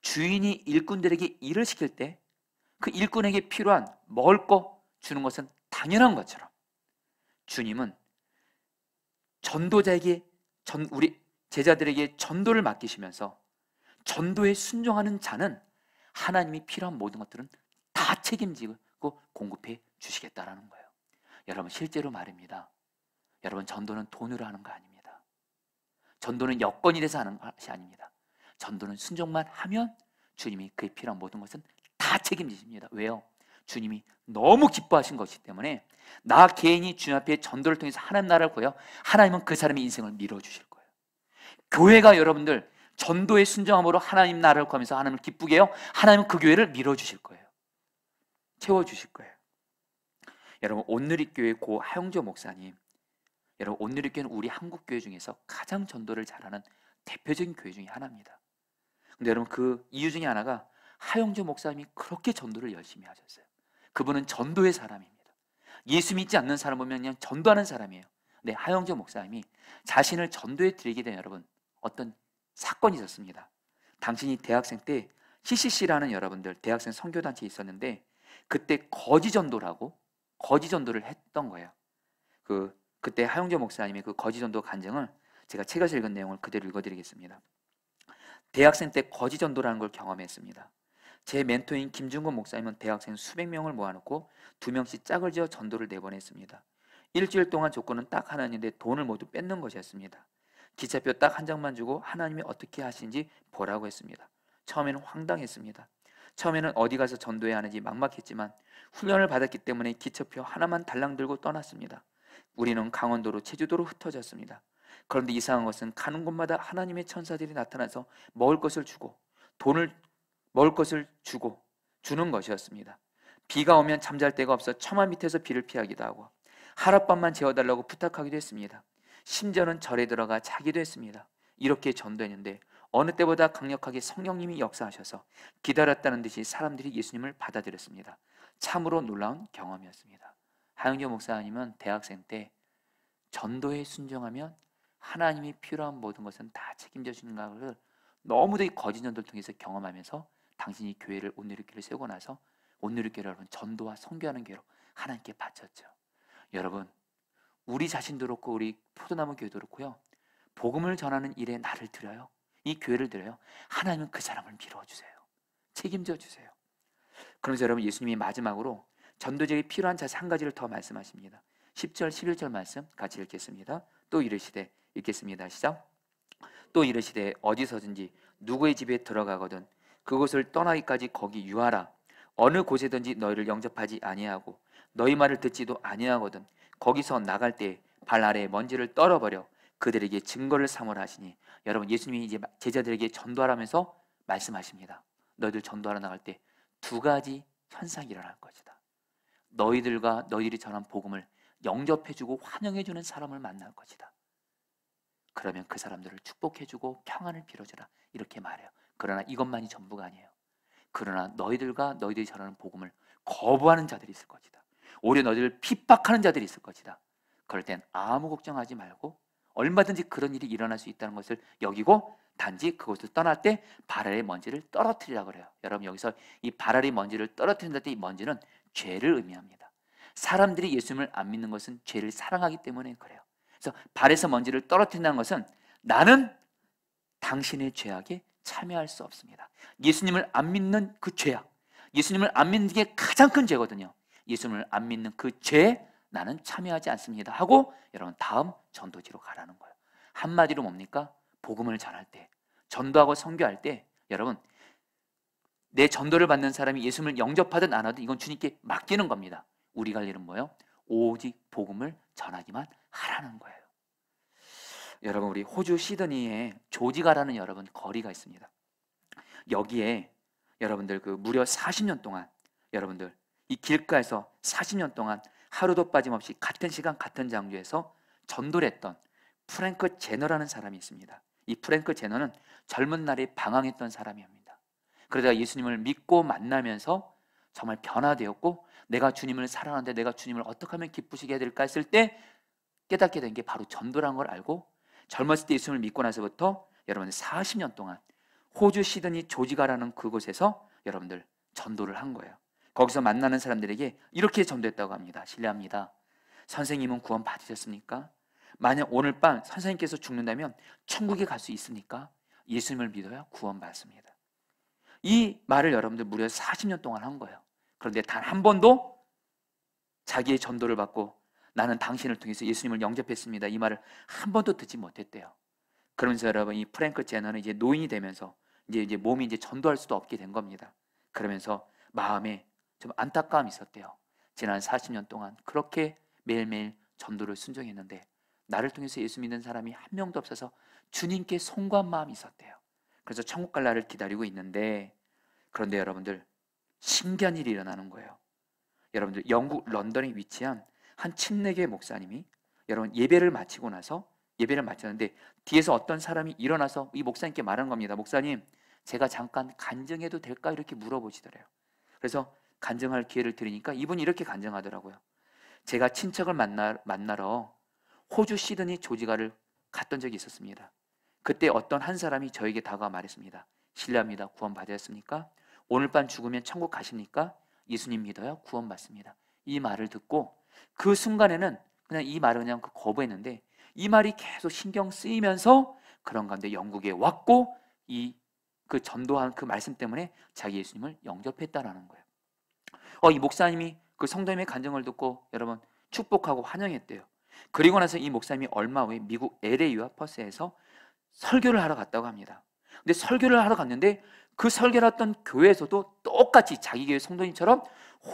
주인이 일꾼들에게 일을 시킬 때 그 일꾼에게 필요한 먹을 거 주는 것은 당연한 것처럼, 주님은 전도자에게 우리 제자들에게 전도를 맡기시면서 전도에 순종하는 자는 하나님이 필요한 모든 것들은 다 책임지고 믿고 공급해 주시겠다라는 거예요. 여러분 실제로 말입니다. 여러분 전도는 돈으로 하는 거 아닙니다. 전도는 여건이 돼서 하는 것이 아닙니다. 전도는 순종만 하면 주님이 그에 필요한 모든 것은 다 책임지십니다. 왜요? 주님이 너무 기뻐하신 것이기 때문에 나 개인이 주님 앞에 전도를 통해서 하나님 나라를 구해요. 하나님은 그 사람의 인생을 밀어주실 거예요. 교회가 여러분들 전도의 순종함으로 하나님 나라를 구하면서 하나님을 기쁘게 해요. 하나님은 그 교회를 밀어주실 거예요. 채워주실 거예요. 여러분 온누리교회 고 하영조 목사님, 여러분 온누리교회는 우리 한국교회 중에서 가장 전도를 잘하는 대표적인 교회 중에 하나입니다. 근데 여러분 그 이유 중에 하나가 하영조 목사님이 그렇게 전도를 열심히 하셨어요. 그분은 전도의 사람입니다. 예수 믿지 않는 사람 보면 그냥 전도하는 사람이에요. 근데 하영조 목사님이 자신을 전도에 드리게 된 여러분 어떤 사건이 있었습니다. 당신이 대학생 때 CCC라는 여러분들 대학생 선교단체에 있었는데 그때 거지 전도를 했던 거예요. 그때 하영조 목사님의 그 거지 전도 간증을 제가 책에서 읽은 내용을 그대로 읽어드리겠습니다. 대학생 때 거지 전도라는 걸 경험했습니다. 제 멘토인 김중건 목사님은 대학생 수백 명을 모아놓고 2명씩 짝을 지어 전도를 내보냈습니다. 일주일 동안 조건은 딱 하나인데 돈을 모두 뺏는 것이었습니다. 기차표 딱 한 장만 주고 하나님이 어떻게 하시는지 보라고 했습니다. 처음에는 황당했습니다. 처음에는 어디 가서 전도해야 하는지 막막했지만 훈련을 받았기 때문에 기차표 하나만 달랑 들고 떠났습니다. 우리는 강원도로 제주도로 흩어졌습니다. 그런데 이상한 것은 가는 곳마다 하나님의 천사들이 나타나서 먹을 것을 주고 주는 것이었습니다. 비가 오면 잠잘 데가 없어 처마 밑에서 비를 피하기도 하고 하룻밤만 재워달라고 부탁하기도 했습니다. 심지어는 절에 들어가 자기도 했습니다. 이렇게 전도했는데 어느 때보다 강력하게 성령님이 역사하셔서 기다렸다는 듯이 사람들이 예수님을 받아들였습니다. 참으로 놀라운 경험이었습니다. 하영조 목사님은 대학생 때 전도에 순종하면 하나님이 필요한 모든 것은 다 책임져 주는 것을 너무도 이 거짓 전도를 통해서 경험하면서 당신이 교회를 온누리교회를 세우고 나서 온누리교회를 여러분 전도와 선교하는 교회로 하나님께 바쳤죠. 여러분 우리 자신도 그렇고 우리 포도나무 교회도 그렇고요. 복음을 전하는 일에 나를 드려요. 이 교회를 드려요. 하나님은 그 사람을 밀어주세요. 책임져 주세요. 그러면서 여러분 예수님이 마지막으로 전도적이 필요한 자세 한 가지를 더 말씀하십니다. 10절 11절 말씀 같이 읽겠습니다. 또 이르시되 읽겠습니다. 시작. 또 이르시되 어디서든지 누구의 집에 들어가거든 그곳을 떠나기까지 거기 유하라. 어느 곳에든지 너희를 영접하지 아니하고 너희 말을 듣지도 아니하거든 거기서 나갈 때 발 아래에 먼지를 떨어버려 그들에게 증거를 삼으라 하시니, 여러분 예수님이 이제 제자들에게 전도하라면서 말씀하십니다. 너희들 전도하러 나갈 때 두 가지 현상이 일어날 것이다. 너희들과 너희들이 전한 복음을 영접해주고 환영해주는 사람을 만날 것이다. 그러면 그 사람들을 축복해주고 평안을 빌어주라 이렇게 말해요. 그러나 이것만이 전부가 아니에요. 그러나 너희들과 너희들이 전하는 복음을 거부하는 자들이 있을 것이다. 오히려 너희들을 핍박하는 자들이 있을 것이다. 그럴 땐 아무 걱정하지 말고 얼마든지 그런 일이 일어날 수 있다는 것을 여기고 단지 그곳을 떠날 때 발 아래 먼지를 떨어뜨리라 그래요. 여러분 여기서 이 발 아래 먼지를 떨어뜨린다 때 이 먼지는 죄를 의미합니다. 사람들이 예수님을 안 믿는 것은 죄를 사랑하기 때문에 그래요. 그래서 발에서 먼지를 떨어뜨린다는 것은 나는 당신의 죄악에 참여할 수 없습니다. 예수님을 안 믿는 그 죄악, 예수님을 안 믿는 게 가장 큰 죄거든요. 예수님을 안 믿는 그 죄에 나는 참여하지 않습니다 하고 여러분 다음 전도지로 가라는 거예요. 한마디로 뭡니까? 복음을 전할 때, 전도하고 선교할 때 여러분 내 전도를 받는 사람이 예수님을 영접하든 안 하든 이건 주님께 맡기는 겁니다. 우리가 할 일은 뭐예요? 오직 복음을 전하기만 하라는 거예요. 여러분 우리 호주 시드니에 조지가라는 여러분 거리가 있습니다. 여기에 여러분들 그 무려 40년 동안 여러분들 이 길가에서 40년 동안 하루도 빠짐없이 같은 시간 같은 장소에서 전도를 했던 프랭크 제너라는 사람이 있습니다. 이 프랭크 제너는 젊은 날에 방황했던 사람입니다. 그러다가 예수님을 믿고 만나면서 정말 변화되었고 내가 주님을 사랑하는데 내가 주님을 어떻게 하면 기쁘시게 해야 될까 했을 때 깨닫게 된 게 바로 전도라는 걸 알고 젊었을 때 예수님을 믿고 나서부터 여러분 40년 동안 호주 시드니 조지가라는 그곳에서 여러분들 전도를 한 거예요. 거기서 만나는 사람들에게 이렇게 전도했다고 합니다. 실례합니다. 선생님은 구원 받으셨습니까? 만약 오늘 밤 선생님께서 죽는다면 천국에 갈 수 있습니까? 예수님을 믿어야 구원 받습니다. 이 말을 여러분들 무려 40년 동안 한 거예요. 그런데 단 한 번도 자기의 전도를 받고 나는 당신을 통해서 예수님을 영접했습니다, 이 말을 한 번도 듣지 못했대요. 그러면서 여러분, 이 프랭크 제너는 이제 노인이 되면서 이제 몸이 이제 전도할 수도 없게 된 겁니다. 그러면서 마음에 좀 안타까움이 있었대요. 지난 40년 동안 그렇게 매일매일 전도를 순종했는데 나를 통해서 예수 믿는 사람이 한 명도 없어서 주님께 송구한 마음이 있었대요. 그래서 천국 갈 날을 기다리고 있는데, 그런데 여러분들, 신기한 일이 일어나는 거예요. 여러분들, 영국 런던에 위치한 한 침례교회 목사님이 여러분 예배를 마치고 나서, 예배를 마쳤는데 뒤에서 어떤 사람이 일어나서 이 목사님께 말한 겁니다. 목사님, 제가 잠깐 간증해도 될까? 이렇게 물어보시더래요. 그래서 간증할 기회를 드리니까 이분이 이렇게 간증하더라고요. 제가 친척을 만나러 호주 시드니 조지가를 갔던 적이 있었습니다. 그때 어떤 한 사람이 저에게 다가와 말했습니다. 실례합니다, 구원 받으셨습니까? 오늘 밤 죽으면 천국 가십니까? 예수님 믿어요? 구원 받습니다. 이 말을 듣고 그 순간에는 그냥 이 말을 그냥 거부했는데, 이 말이 계속 신경 쓰이면서 그런 가운데 영국에 왔고 그 전도한 그 말씀 때문에 자기 예수님을 영접했다라는 거예요. 이 목사님이 그 성도님의 간증을 듣고 여러분 축복하고 환영했대요. 그리고 나서 이 목사님이 얼마 후에 미국 LA와 퍼스에서 설교를 하러 갔다고 합니다. 근데 설교를 하러 갔는데 그 설교를 했던 교회에서도 똑같이 자기 교회 성도님처럼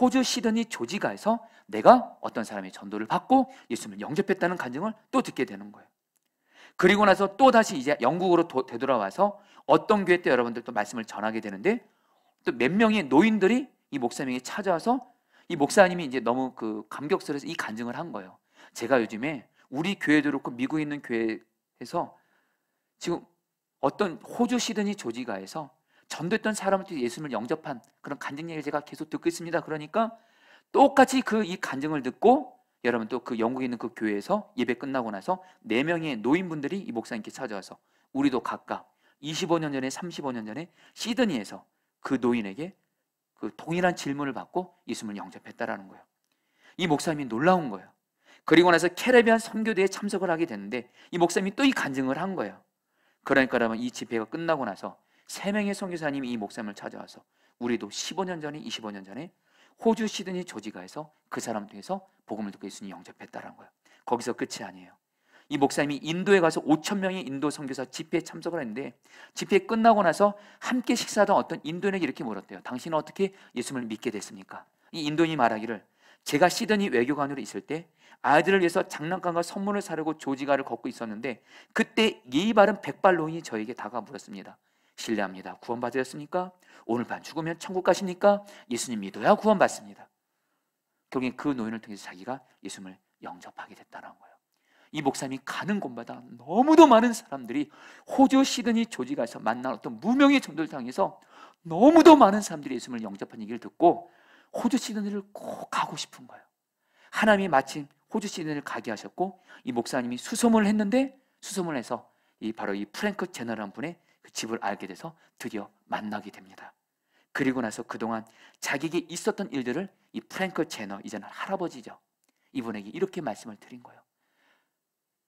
호주 시드니 조지가에서 내가 어떤 사람의 전도를 받고 예수님을 영접했다는 간증을 또 듣게 되는 거예요. 그리고 나서 또 다시 이제 영국으로 되돌아와서 어떤 교회 때 여러분들 또 말씀을 전하게 되는데, 또 몇 명의 노인들이 이 목사님에게 찾아와서 이 목사님이 이제 너무 그 감격스러워서 이 간증을 한 거예요. 제가 요즘에 우리 교회도 그렇고 미국에 있는 교회에서 지금 어떤 호주 시드니 조지가에서 전도했던 사람한테 예수님을 영접한 그런 간증 얘기를 제가 계속 듣고 있습니다. 그러니까 똑같이 이 간증을 듣고 여러분 또 그 영국에 있는 그 교회에서 예배 끝나고 나서 4명의 노인분들이 이 목사님께 찾아와서 우리도 각각 25년 전에 35년 전에 시드니에서 그 노인에게 그 동일한 질문을 받고 예수님을 영접했다라는 거예요. 이 목사님이 놀라운 거예요. 그리고 나서 캐리비안 선교대에 참석을 하게 됐는데 이 목사님이 또 이 간증을 한 거예요. 그러니까 여러분, 이 집회가 끝나고 나서 3명의 선교사님이 이 목사님을 찾아와서 우리도 15년 전에 25년 전에 호주 시드니 조지가에서 그 사람 통해서 복음을 듣고 예수님 영접했다는 거예요. 거기서 끝이 아니에요. 이 목사님이 인도에 가서 5,000명의 인도 선교사 집회에 참석을 했는데, 집회 끝나고 나서 함께 식사하던 어떤 인도인에게 이렇게 물었대요. 당신은 어떻게 예수님을 믿게 됐습니까? 이 인도인이 말하기를, 제가 시드니 외교관으로 있을 때 아이들을 위해서 장난감과 선물을 사려고 조지가를 걷고 있었는데 그때 예의 바른 백발 노인이 저에게 다가와 물었습니다. 실례합니다, 구원 받으셨습니까? 오늘 밤 죽으면 천국 가십니까? 예수님 믿어야 구원 받습니다. 결국엔 그 노인을 통해서 자기가 예수님을 영접하게 됐다는 거예요. 이 목사님이 가는 곳마다 너무도 많은 사람들이 호주 시드니 조지가에서 만난 어떤 무명의 전도를 당해서 너무도 많은 사람들이 예수님을 영접한 얘기를 듣고 호주 시드니를 꼭 가고 싶은 거예요. 하나님이 마침 호주 시드니를 가게 하셨고 이 목사님이 수소문을 했는데, 수소문을 해서 바로 이 프랭크 제너라는 분의 그 집을 알게 돼서 드디어 만나게 됩니다. 그리고 나서 그동안 자기에게 있었던 일들을 이 프랭크 제너, 이제는 할아버지죠, 이분에게 이렇게 말씀을 드린 거예요.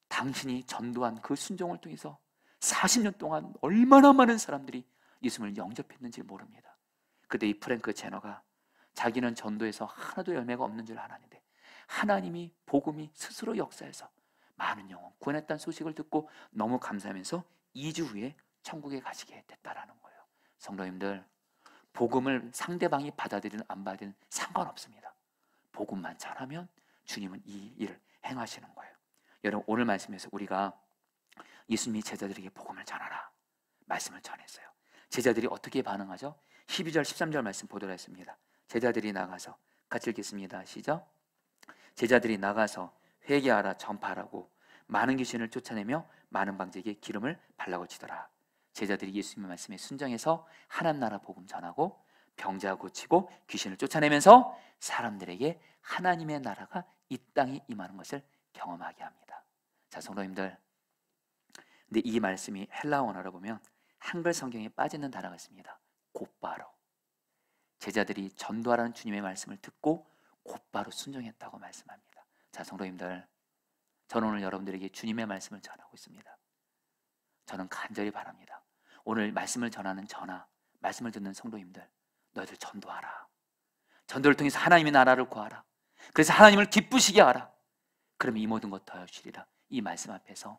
당신이 전도한 그 순종을 통해서 40년 동안 얼마나 많은 사람들이 예수님을 영접했는지 모릅니다. 그때 이 프랭크 제너가 자기는 전도에서 하나도 열매가 없는 줄 알았는데 하나님이 복음이 스스로 역사해서 많은 영혼 구원했다는 소식을 듣고 너무 감사하면서 2주 후에 천국에 가시게 됐다라는 거예요. 성도님들, 복음을 상대방이 받아들이든 안 받아들이든 상관없습니다. 복음만 잘하면 주님은 이 일을 행하시는 거예요. 여러분, 오늘 말씀에서 우리가 예수님이 제자들에게 복음을 전하라 말씀을 전했어요. 제자들이 어떻게 반응하죠? 12절 13절 말씀 보도록 했습니다. 제자들이 나가서, 같이 읽겠습니다. 시작. 제자들이 나가서 회개하라 전파하라고 많은 귀신을 쫓아내며 많은 방제에게 기름을 발라고 치더라. 제자들이 예수님의 말씀에 순종해서 하나님 나라 복음 전하고 병자 고치고 귀신을 쫓아내면서 사람들에게 하나님의 나라가 이 땅에 임하는 것을 경험하게 합니다. 자, 성도님들, 근데 이 말씀이 헬라어 원어로 보면 한글 성경에 빠지는 단어가 있습니다. 곧바로. 제자들이 전도하라는 주님의 말씀을 듣고 곧바로 순종했다고 말씀합니다. 자, 성도님들, 저는 오늘 여러분들에게 주님의 말씀을 전하고 있습니다. 저는 간절히 바랍니다. 오늘 말씀을 전하는 저나 말씀을 듣는 성도님들, 너희들 전도하라. 전도를 통해서 하나님의 나라를 구하라. 그래서 하나님을 기쁘시게 하라. 그러면 이 모든 것 더하시리라. 이 말씀 앞에서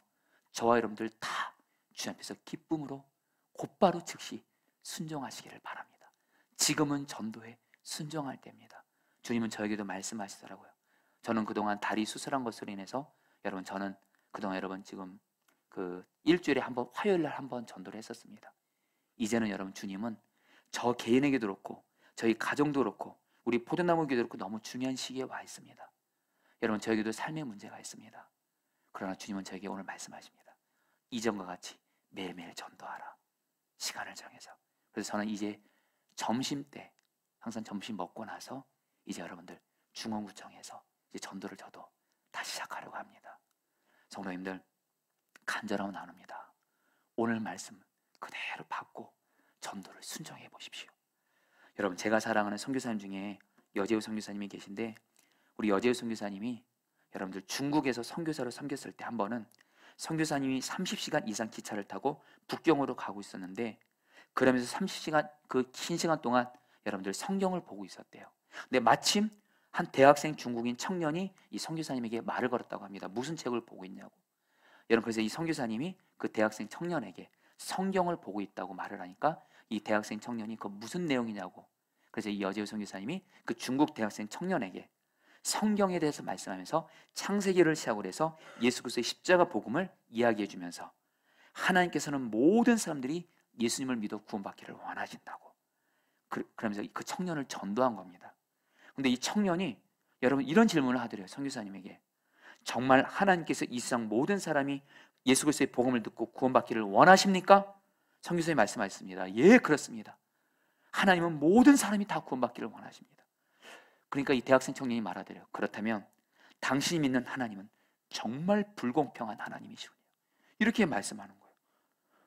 저와 여러분들 다 주님 앞에서 기쁨으로 곧바로 즉시 순종하시기를 바랍니다. 지금은 전도에 순종할 때입니다. 주님은 저에게도 말씀하시더라고요. 저는 그동안 다리 수술한 것으로 인해서 저는 그동안 지금 일주일에 한 번, 화요일 날 한 번 전도를 했었습니다. 이제는 여러분, 주님은 저 개인에게도 그렇고 저희 가정도 그렇고 우리 포도나무 교회도 그렇고 너무 중요한 시기에 와 있습니다. 여러분, 저에게도 삶의 문제가 있습니다. 그러나 주님은 저에게 오늘 말씀하십니다. 이전과 같이 매일매일 전도하라. 시간을 정해서. 그래서 저는 이제 점심 때 항상 점심 먹고 나서 이제 여러분들 중원구청에서 이제 전도를 저도 다시 시작하려고 합니다. 성도님들, 간절하고 나눕니다. 오늘 말씀 그대로 받고 전도를 순종해 보십시오. 여러분, 제가 사랑하는 선교사님 중에 여재우 선교사님이 계신데, 우리 여재우 선교사님이 여러분들 중국에서 선교사로 섬겼을 때 한 번은 선교사님이 30시간 이상 기차를 타고 북경으로 가고 있었는데, 그러면서 30시간 그 긴 시간 동안 여러분들 성경을 보고 있었대요. 근데 마침 한 대학생 중국인 청년이 이 선교사님에게 말을 걸었다고 합니다. 무슨 책을 보고 있냐고. 여러분, 그래서 이 선교사님이 그 대학생 청년에게 성경을 보고 있다고 말을 하니까 이 대학생 청년이 그 무슨 내용이냐고. 그래서 이 여재우 선교사님이 그 중국 대학생 청년에게 성경에 대해서 말씀하면서 창세기를 시작으로 해서 예수 그리스도의 십자가 복음을 이야기해 주면서 하나님께서는 모든 사람들이 예수님을 믿어 구원받기를 원하신다고. 그러면서 그 청년을 전도한 겁니다. 근데 이 청년이 여러분 이런 질문을 하더래요. 선교사님에게. 정말 하나님께서 이 세상 모든 사람이 예수 그리스도의 복음을 듣고 구원받기를 원하십니까? 선교사님이 말씀하셨습니다. 예, 그렇습니다. 하나님은 모든 사람이 다 구원받기를 원하십니다. 그러니까 이 대학생 청년이 말하더래요. 그렇다면 당신이 믿는 하나님은 정말 불공평한 하나님이시군요. 이렇게 말씀하는 거예요.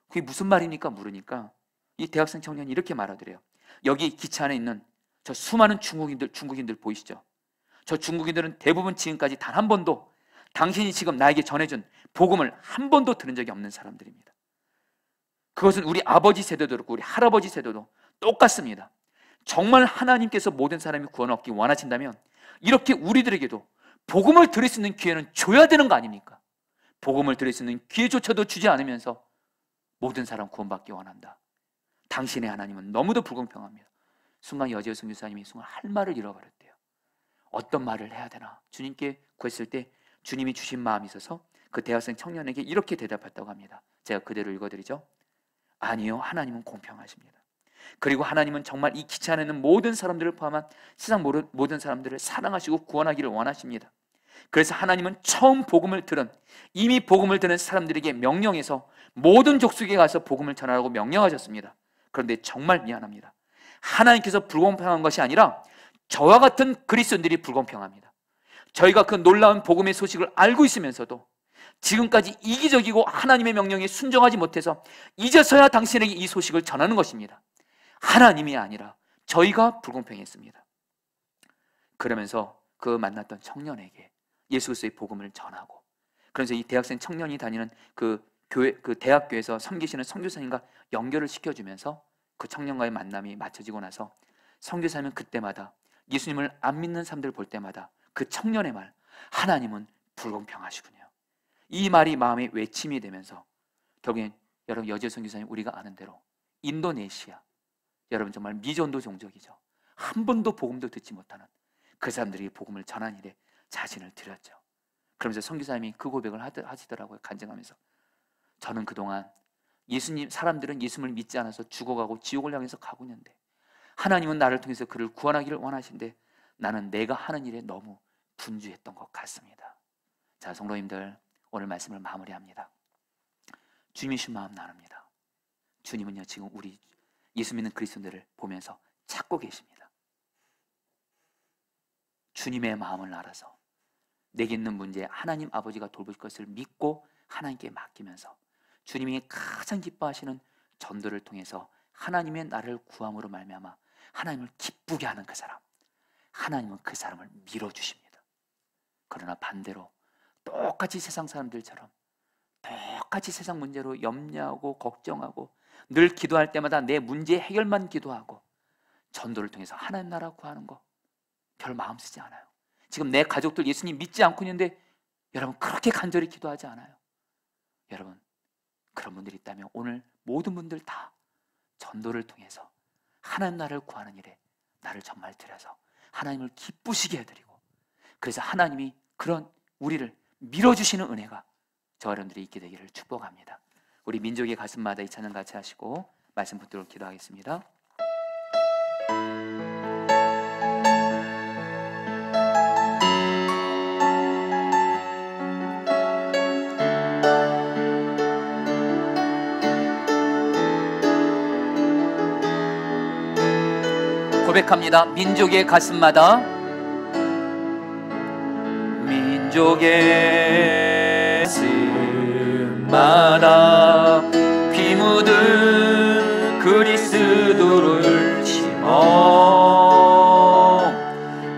그게 무슨 말입니까? 물으니까 이 대학생 청년이 이렇게 말하더래요. 여기 기차 안에 있는 저 수많은 중국인들 보이시죠? 저 중국인들은 대부분 지금까지 단 한 번도 당신이 지금 나에게 전해준 복음을 한 번도 들은 적이 없는 사람들입니다. 그것은 우리 아버지 세대도 그렇고 우리 할아버지 세대도 똑같습니다. 정말 하나님께서 모든 사람이 구원 얻기 원하신다면 이렇게 우리들에게도 복음을 들을 수 있는 기회는 줘야 되는 거 아닙니까? 복음을 들을 수 있는 기회조차도 주지 않으면서 모든 사람 구원받기 원한다. 당신의 하나님은 너무도 불공평합니다. 순간 여재우 선교사님이 순간 할 말을 잃어버렸대요. 어떤 말을 해야 되나 주님께 구했을 때 주님이 주신 마음이 있어서 그 대학생 청년에게 이렇게 대답했다고 합니다. 제가 그대로 읽어드리죠. 아니요, 하나님은 공평하십니다. 그리고 하나님은 정말 이 기차 안에 있는 모든 사람들을 포함한 세상 모든 사람들을 사랑하시고 구원하기를 원하십니다. 그래서 하나님은 처음 복음을 들은 이미 복음을 듣는 사람들에게 명령해서 모든 족속에 가서 복음을 전하라고 명령하셨습니다. 그런데 정말 미안합니다. 하나님께서 불공평한 것이 아니라 저와 같은 그리스도인들이 불공평합니다. 저희가 그 놀라운 복음의 소식을 알고 있으면서도 지금까지 이기적이고 하나님의 명령에 순종하지 못해서 이제서야 당신에게 이 소식을 전하는 것입니다. 하나님이 아니라 저희가 불공평했습니다. 그러면서 그 만났던 청년에게 예수 그리스도의 복음을 전하고, 그래서 이 대학생 청년이 다니는 그 대학교에서 섬기시는 선교사님과 연결을 시켜주면서 그 청년과의 만남이 맞춰지고 나서 선교사님은 그때마다 예수님을 안 믿는 사람들을 볼 때마다 그 청년의 말, 하나님은 불공평하시군요. 이 말이 마음에 외침이 되면서 결국엔 여러분 여재 선교사님 우리가 아는 대로 인도네시아, 여러분 정말 미전도 종족이죠. 한 번도 복음도 듣지 못하는 그 사람들이 복음을 전한 일에 자신을 드렸죠. 그러면서 선교사님이 그 고백을 하시더라고요. 간증하면서 저는 그동안 사람들은 예수님을 믿지 않아서 죽어가고 지옥을 향해서 가고 있는데 하나님은 나를 통해서 그를 구원하기를 원하신데 나는 내가 하는 일에 너무 분주했던 것 같습니다. 자, 성도님들, 오늘 말씀을 마무리합니다. 주님이 신 마음 나눕니다. 주님은요 지금 우리 예수 믿는 그리스도인들을 보면서 찾고 계십니다. 주님의 마음을 알아서 내게 있는 문제 하나님 아버지가 돌볼 것을 믿고 하나님께 맡기면서 주님이 가장 기뻐하시는 전도를 통해서 하나님의 나를 구함으로 말미암아 하나님을 기쁘게 하는 그 사람, 하나님은 그 사람을 밀어주십니다. 그러나 반대로 똑같이 세상 사람들처럼 똑같이 세상 문제로 염려하고 걱정하고 늘 기도할 때마다 내 문제 해결만 기도하고 전도를 통해서 하나님 나라 구하는 거 별 마음 쓰지 않아요. 지금 내 가족들 예수님 믿지 않고 있는데 여러분 그렇게 간절히 기도하지 않아요? 여러분 그런 분들이 있다면 오늘 모든 분들 다 전도를 통해서 하나님 나라를 구하는 일에 나를 정말 들여서 하나님을 기쁘시게 해드리고, 그래서 하나님이 그런 우리를 밀어주시는 은혜가 저와 여러분들이 있게 되기를 축복합니다. 우리 민족의 가슴마다 이 찬양 같이 하시고 말씀 붙들고 기도하겠습니다. 고백합니다. 민족의 가슴마다, 민족의 가슴마다 피 묻은 그리스도를 심어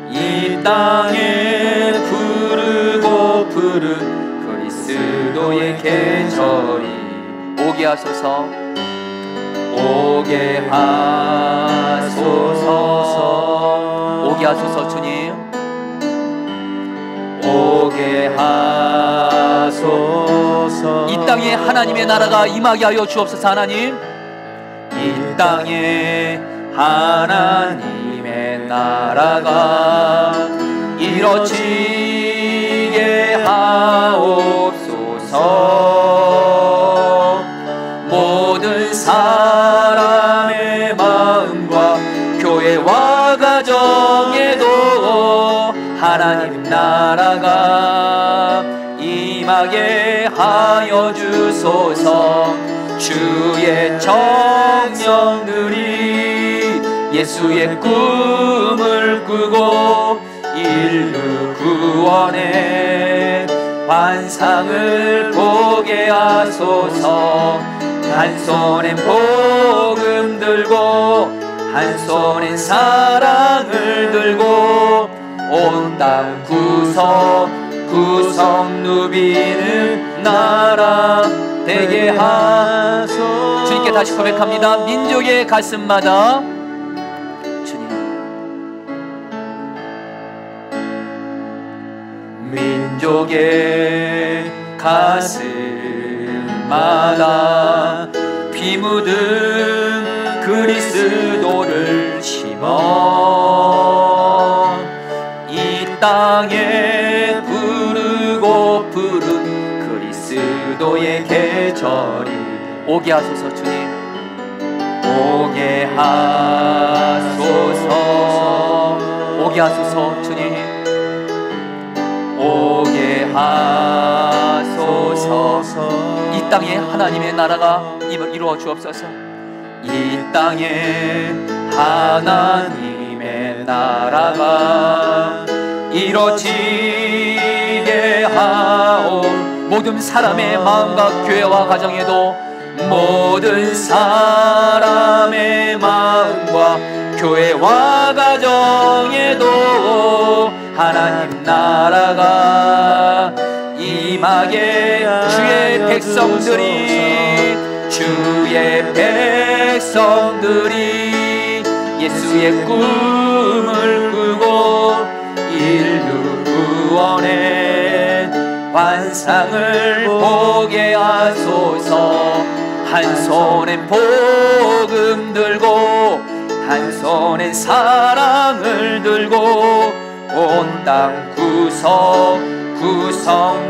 이 땅에 부르고 푸른 그리스도의 계절이 오게 하소서, 오게 하소서, 오게 하소서. 주님 오게 하소서. 이 땅에 하나님의 나라가 임하게 하여 주옵소서. 하나님, 이 땅에 하나님의 나라가 이루어지게 하옵소서. 모든 사람의 마음과 교회와 가정에도 하나님 나라가 임하게 하여 주소서. 주의 청년들이 예수의 꿈을 꾸고 인류 구원의 환상을 보게 하소서. 한 손엔 복음 들고 한 손엔 사랑을 들고 온 땅 구성 누비는 나라 되게 하소서. 주님께 다시 고백합니다. 민족의 가슴마다, 주님, 민족의 가슴마다 피 묻은 그리스도를 심어 이 땅에 부르고 푸른 그리스도의 계절이 오게 하소서. 주님 오게 하소서, 오게 하소서. 주님 오게 하소서. 이 땅에 하나님의 나라가 이루어 주옵소서. 이 땅에 하나님의 나라가 이루어지게 하오. 모든 사람의 마음과 교회와 가정에도, 모든 사람의 마음과 교회와 가정에도 하나님 나라가 임하게, 주의 백성들이 예수의 꿈을 꾸고 인류 구원의 환상을 보게 하소서. 한 손엔 복음 들고 한 손엔 사랑을 들고 온 땅 구성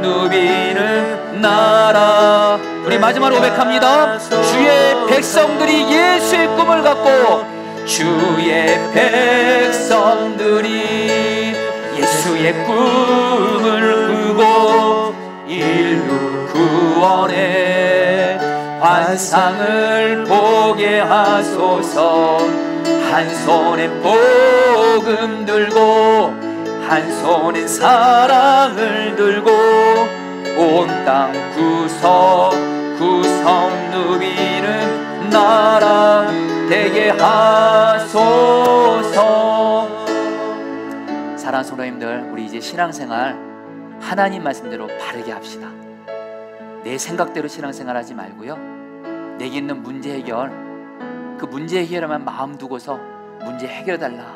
누비는 나라. 우리 마지막으로 고백합니다. 주의 백성들이 예수의 꿈을 갖고, 주의 백성들이 예수의 꿈을 꾸고 인류 구원의 환상을 보게 하소서. 한 손엔 복음 들고 한 손엔 사랑을 들고 온 땅 구성 누비는 나라 되게 하소서. 사랑하는 성도님들, 우리 이제 신앙생활 하나님 말씀대로 바르게 합시다. 내 생각대로 신앙생활 하지 말고요, 내게 있는 문제 해결, 그 문제 해결에만 마음 두고서 문제 해결해달라,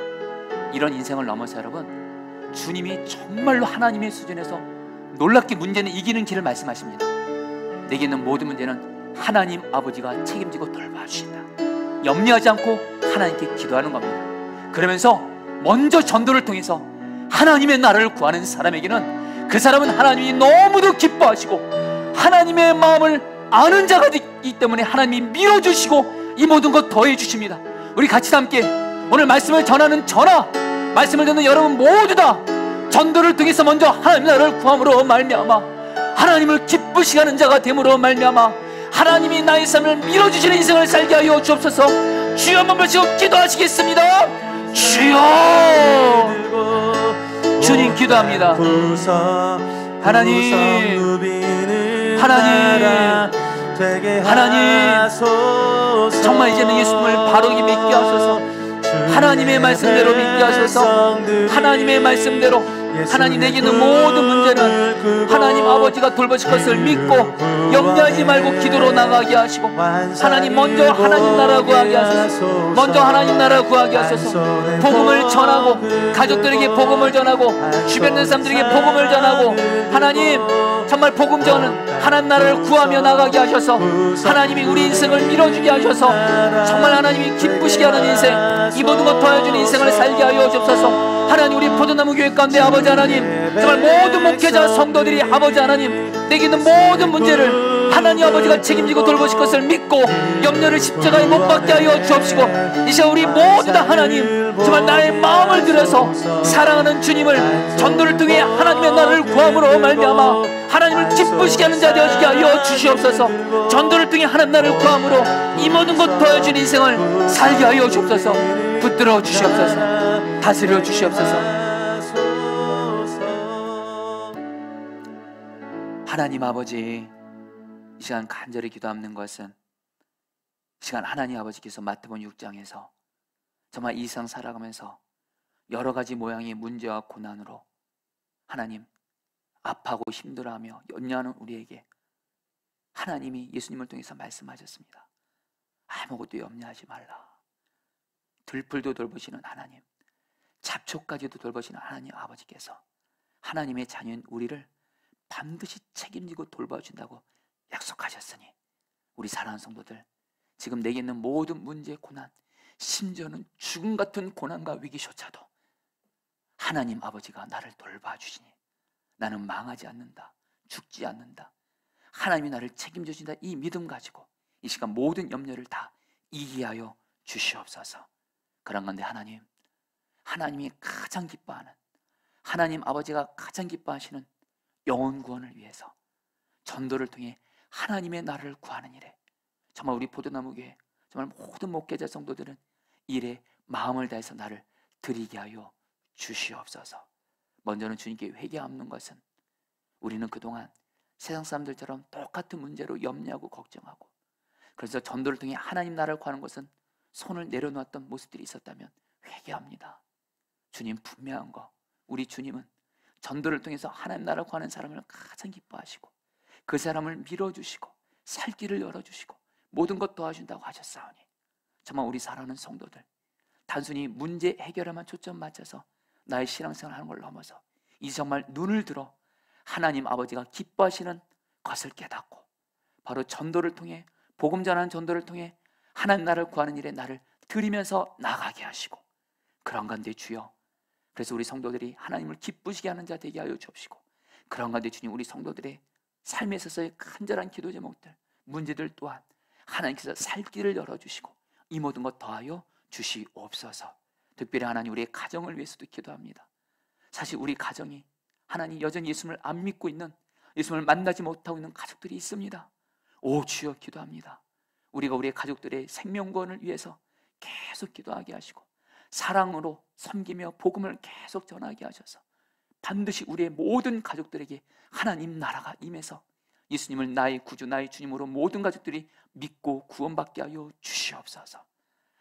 이런 인생을 넘어서 여러분, 주님이 정말로 하나님의 수준에서 놀랍게 문제는 이기는 길을 말씀하십니다. 내게 있는 모든 문제는 하나님 아버지가 책임지고 돌봐주신다. 염려하지 않고 하나님께 기도하는 겁니다. 그러면서 먼저 전도를 통해서 하나님의 나라를 구하는 사람에게는 그 사람은 하나님이 너무도 기뻐하시고 하나님의 마음을 아는 자가 있기 때문에 하나님이 밀어주시고 이 모든 것 더해 주십니다. 우리 같이 함께 오늘 말씀을 전하는 저나 말씀을 듣는 여러분 모두 다 전도를 통해서 먼저 하나님 나라를 구함으로 말미암아 하나님을 기쁘시게 하는 자가 됨으로 말미암아 하나님이 나의 삶을 밀어주시는 인생을 살게 하여 주옵소서. 주여 한번 모시고 기도하시겠습니다. 주여, 주님 기도합니다. 하나님 정말 이제는 예수님을 바르게 믿게 하소서. 하나님의 말씀대로 믿게 하소서. 하나님의 말씀대로 하나님 내게 있는 모든 문제는 하나님 아버지가 돌보실 것을 믿고 염려하지 말고 기도로 나가게 하시고 하나님 먼저 하나님 나라 구하게 하소서. 먼저 하나님 나라 구하게 하소서. 복음을 전하고 가족들에게 복음을 전하고 주변 있는 사람들에게 복음을 전하고 하나님 정말 복음 전은 하나님 나라를 구하며 나가게 하셔서 하나님이 우리 인생을 밀어주게 하셔서 정말 하나님이 기쁘시게 하는 인생 이 모든 것 더해주는 인생을 살게 하여 주옵소서. 하나님 우리 포도나무 교회 가운데 아버지 하나님 정말 모든 목회자 성도들이 아버지 하나님 내게 있는 모든 문제를 하나님 아버지가 책임지고 돌보실 것을 믿고 염려를 십자가에 못 박게 하여 주옵시고 이 시간 우리 모두 다 하나님 정말 나의 마음을 들여서 사랑하는 주님을 전도를 통해 하나님의 나라를 구함으로 말미암아 하나님을 기쁘시게 하는 자 되어지게 하여 주시옵소서. 전도를 통해 하나님 나라를 구함으로 이 모든 것 더해준 인생을 살게 하여 주옵소서. 붙들어 주시옵소서. 다스려 주시옵소서. 하나님 아버지 이 시간 간절히 기도하는 것은 이 시간 하나님 아버지께서 마태복음 6장에서 정말 이 세상 살아가면서 여러 가지 모양의 문제와 고난으로 하나님 아파하고 힘들어하며 염려하는 우리에게 하나님이 예수님을 통해서 말씀하셨습니다. 아무것도 염려하지 말라. 들풀도 돌보시는 하나님, 잡초까지도 돌보시는 하나님 아버지께서 하나님의 자녀인 우리를 반드시 책임지고 돌봐준다고 약속하셨으니 우리 사랑하는 성도들 지금 내게 있는 모든 문제, 고난 심지어는 죽음 같은 고난과 위기조차도 하나님 아버지가 나를 돌봐주시니 나는 망하지 않는다, 죽지 않는다, 하나님이 나를 책임져 주신다 이 믿음 가지고 이 시간 모든 염려를 다 이기게 하여 주시옵소서. 그런 건데 하나님이 가장 기뻐하는 하나님 아버지가 가장 기뻐하시는 영혼 구원을 위해서 전도를 통해 하나님의 나라를 구하는 일에 정말 우리 포도나무 교회 정말 모든 목회자 성도들은 일에 마음을 다해서 나를 드리게 하여 주시옵소서. 먼저는 주님께 회개하는 것은 우리는 그동안 세상 사람들처럼 똑같은 문제로 염려하고 걱정하고 그래서 전도를 통해 하나님 나라를 구하는 것은 손을 내려놓았던 모습들이 있었다면 회개합니다. 주님 분명한 거 우리 주님은 전도를 통해서 하나님 나라를 구하는 사람을 가장 기뻐하시고 그 사람을 밀어주시고 살 길을 열어주시고 모든 것 도와준다고 하셨사오니 정말 우리 사랑하는 성도들 단순히 문제 해결에만 초점 맞춰서 나의 신앙생활을 하는 걸 넘어서 이제 정말 눈을 들어 하나님 아버지가 기뻐하시는 것을 깨닫고 바로 전도를 통해 복음 전하는 전도를 통해 하나님 나라를 구하는 일에 나를 드리면서 나가게 하시고 그런 가운데 주여 그래서 우리 성도들이 하나님을 기쁘시게 하는 자 되게 하여 주옵시고 그런 가운데 주님 우리 성도들의 삶에 있어서의 간절한 기도 제목들 문제들 또한 하나님께서 살 길을 열어주시고 이 모든 것 더하여 주시옵소서. 특별히 하나님 우리의 가정을 위해서도 기도합니다. 사실 우리 가정이 하나님 여전히 예수님을 안 믿고 있는 예수님을 만나지 못하고 있는 가족들이 있습니다. 오 주여 기도합니다. 우리가 우리의 가족들의 생명권을 위해서 계속 기도하게 하시고 사랑으로 섬기며 복음을 계속 전하게 하셔서 반드시 우리의 모든 가족들에게 하나님 나라가 임해서 예수님을 나의 구주 나의 주님으로 모든 가족들이 믿고 구원받게 하여 주시옵소서.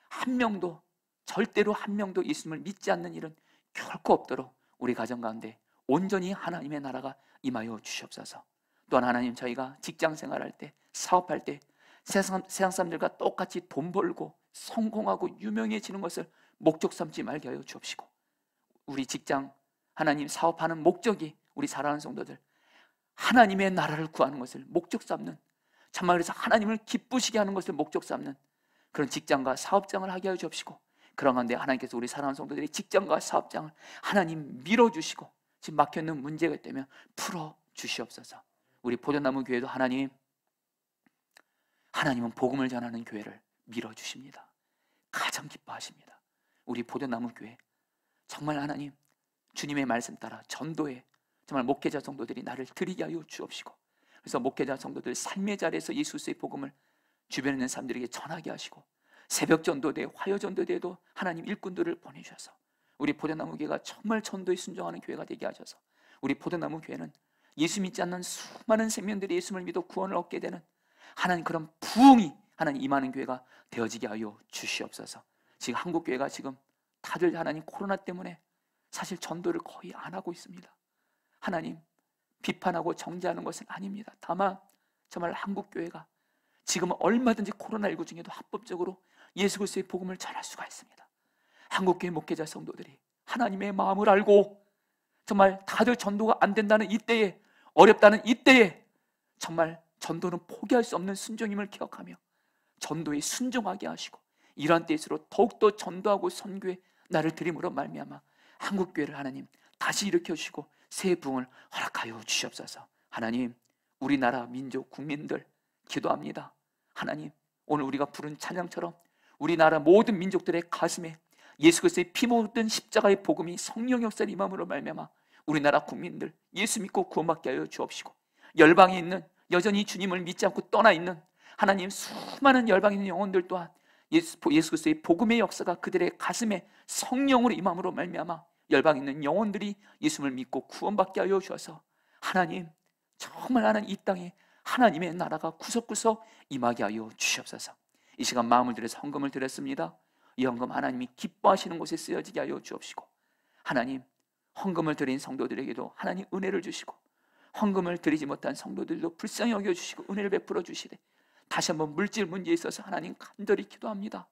한 명도 절대로 한 명도 예수님을 믿지 않는 일은 결코 없도록 우리 가정 가운데 온전히 하나님의 나라가 임하여 주시옵소서. 또한 하나님 저희가 직장 생활할 때 사업할 때 세상 사람들과 똑같이 돈 벌고 성공하고 유명해지는 것을 목적 삼지 말게 하여 주옵시고 우리 직장 하나님 사업하는 목적이 우리 사랑하는 성도들 하나님의 나라를 구하는 것을 목적 삼는, 정말 그래서 하나님을 기쁘시게 하는 것을 목적 삼는 그런 직장과 사업장을 하게 하여 주옵시고, 그런 가운데 하나님께서 우리 사랑하는 성도들의 직장과 사업장을 하나님 밀어주시고 지금 막혀있는 문제가 있다면 풀어주시옵소서. 우리 포도나무 교회도 하나님은 복음을 전하는 교회를 밀어주십니다. 가장 기뻐하십니다. 우리 포도나무 교회 정말 하나님 주님의 말씀 따라 전도에 정말 목회자 성도들이 나를 드리게 하여 주옵시고, 그래서 목회자 성도들 삶의 자리에서 예수의 복음을 주변에 있는 사람들에게 전하게 하시고, 새벽 전도대, 화요 전도대에도 하나님 일꾼들을 보내주셔서 우리 포도나무 교회가 정말 전도에 순종하는 교회가 되게 하셔서, 우리 포도나무 교회는 예수 믿지 않는 수많은 생명들이 예수를 믿어 구원을 얻게 되는 하나님 그런 부흥이 하나님 임하는 교회가 되어지게 하여 주시옵소서. 지금 한국 교회가 지금 다들 하나님 코로나 때문에 사실 전도를 거의 안 하고 있습니다. 하나님 비판하고 정죄하는 것은 아닙니다. 다만 정말 한국 교회가 지금은 얼마든지 코로나19 중에도 합법적으로 예수 그리스도의 복음을 전할 수가 있습니다. 한국 교회 목회자 성도들이 하나님의 마음을 알고 정말 다들 전도가 안 된다는 이때에, 어렵다는 이때에 정말 전도는 포기할 수 없는 순종임을 기억하며 전도에 순종하게 하시고, 이러한 때일수록 더욱더 전도하고 선교에 나를 드림으로 말미암아 한국 교회를 하나님 다시 일으켜 주시고 새 부흥을 허락하여 주시옵소서. 하나님 우리나라 민족 국민들 기도합니다. 하나님 오늘 우리가 부른 찬양처럼 우리나라 모든 민족들의 가슴에 예수 그리스도의 피 묻은 십자가의 복음이 성령 역사를 임함으로 말미암아 우리나라 국민들 예수 믿고 구원받게 하여 주옵시고, 열방에 있는 여전히 주님을 믿지 않고 떠나 있는 하나님 수많은 열방에 있는 영혼들 또한 예수 그리스도의 복음의 역사가 그들의 가슴에 성령으로 임함으로 말미암아 열방에 있는 영혼들이 예수를 믿고 구원받게 하여 주셔서 하나님 정말 하나님 이 땅에 하나님의 나라가 구석구석 임하게 하여 주시옵소서. 이 시간 마음을 들여서 헌금을 드렸습니다. 이 헌금 하나님이 기뻐하시는 곳에 쓰여지게 하여 주옵시고, 하나님 헌금을 드린 성도들에게도 하나님 은혜를 주시고, 헌금을 드리지 못한 성도들도 불쌍히 여겨주시고 은혜를 베풀어 주시되, 다시 한번 물질 문제에 있어서 하나님 간절히 기도합니다.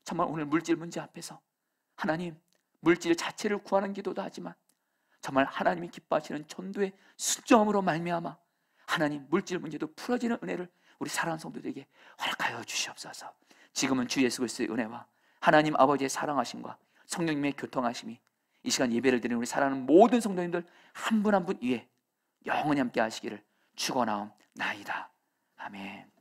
정말 오늘 물질 문제 앞에서 하나님 물질 자체를 구하는 기도도 하지만 정말 하나님이 기뻐하시는 전도의 순종함으로 말미암아 하나님 물질 문제도 풀어지는 은혜를 우리 사랑하는 성도들에게 허락하여 주시옵소서. 지금은 주 예수 그리스도의 은혜와 하나님 아버지의 사랑하심과 성령님의 교통하심이 이 시간 예배를 드리는 우리 사랑하는 모든 성도님들 한 분 한 분 위에 영원히 함께 하시기를 축원하옵나이다. 아멘.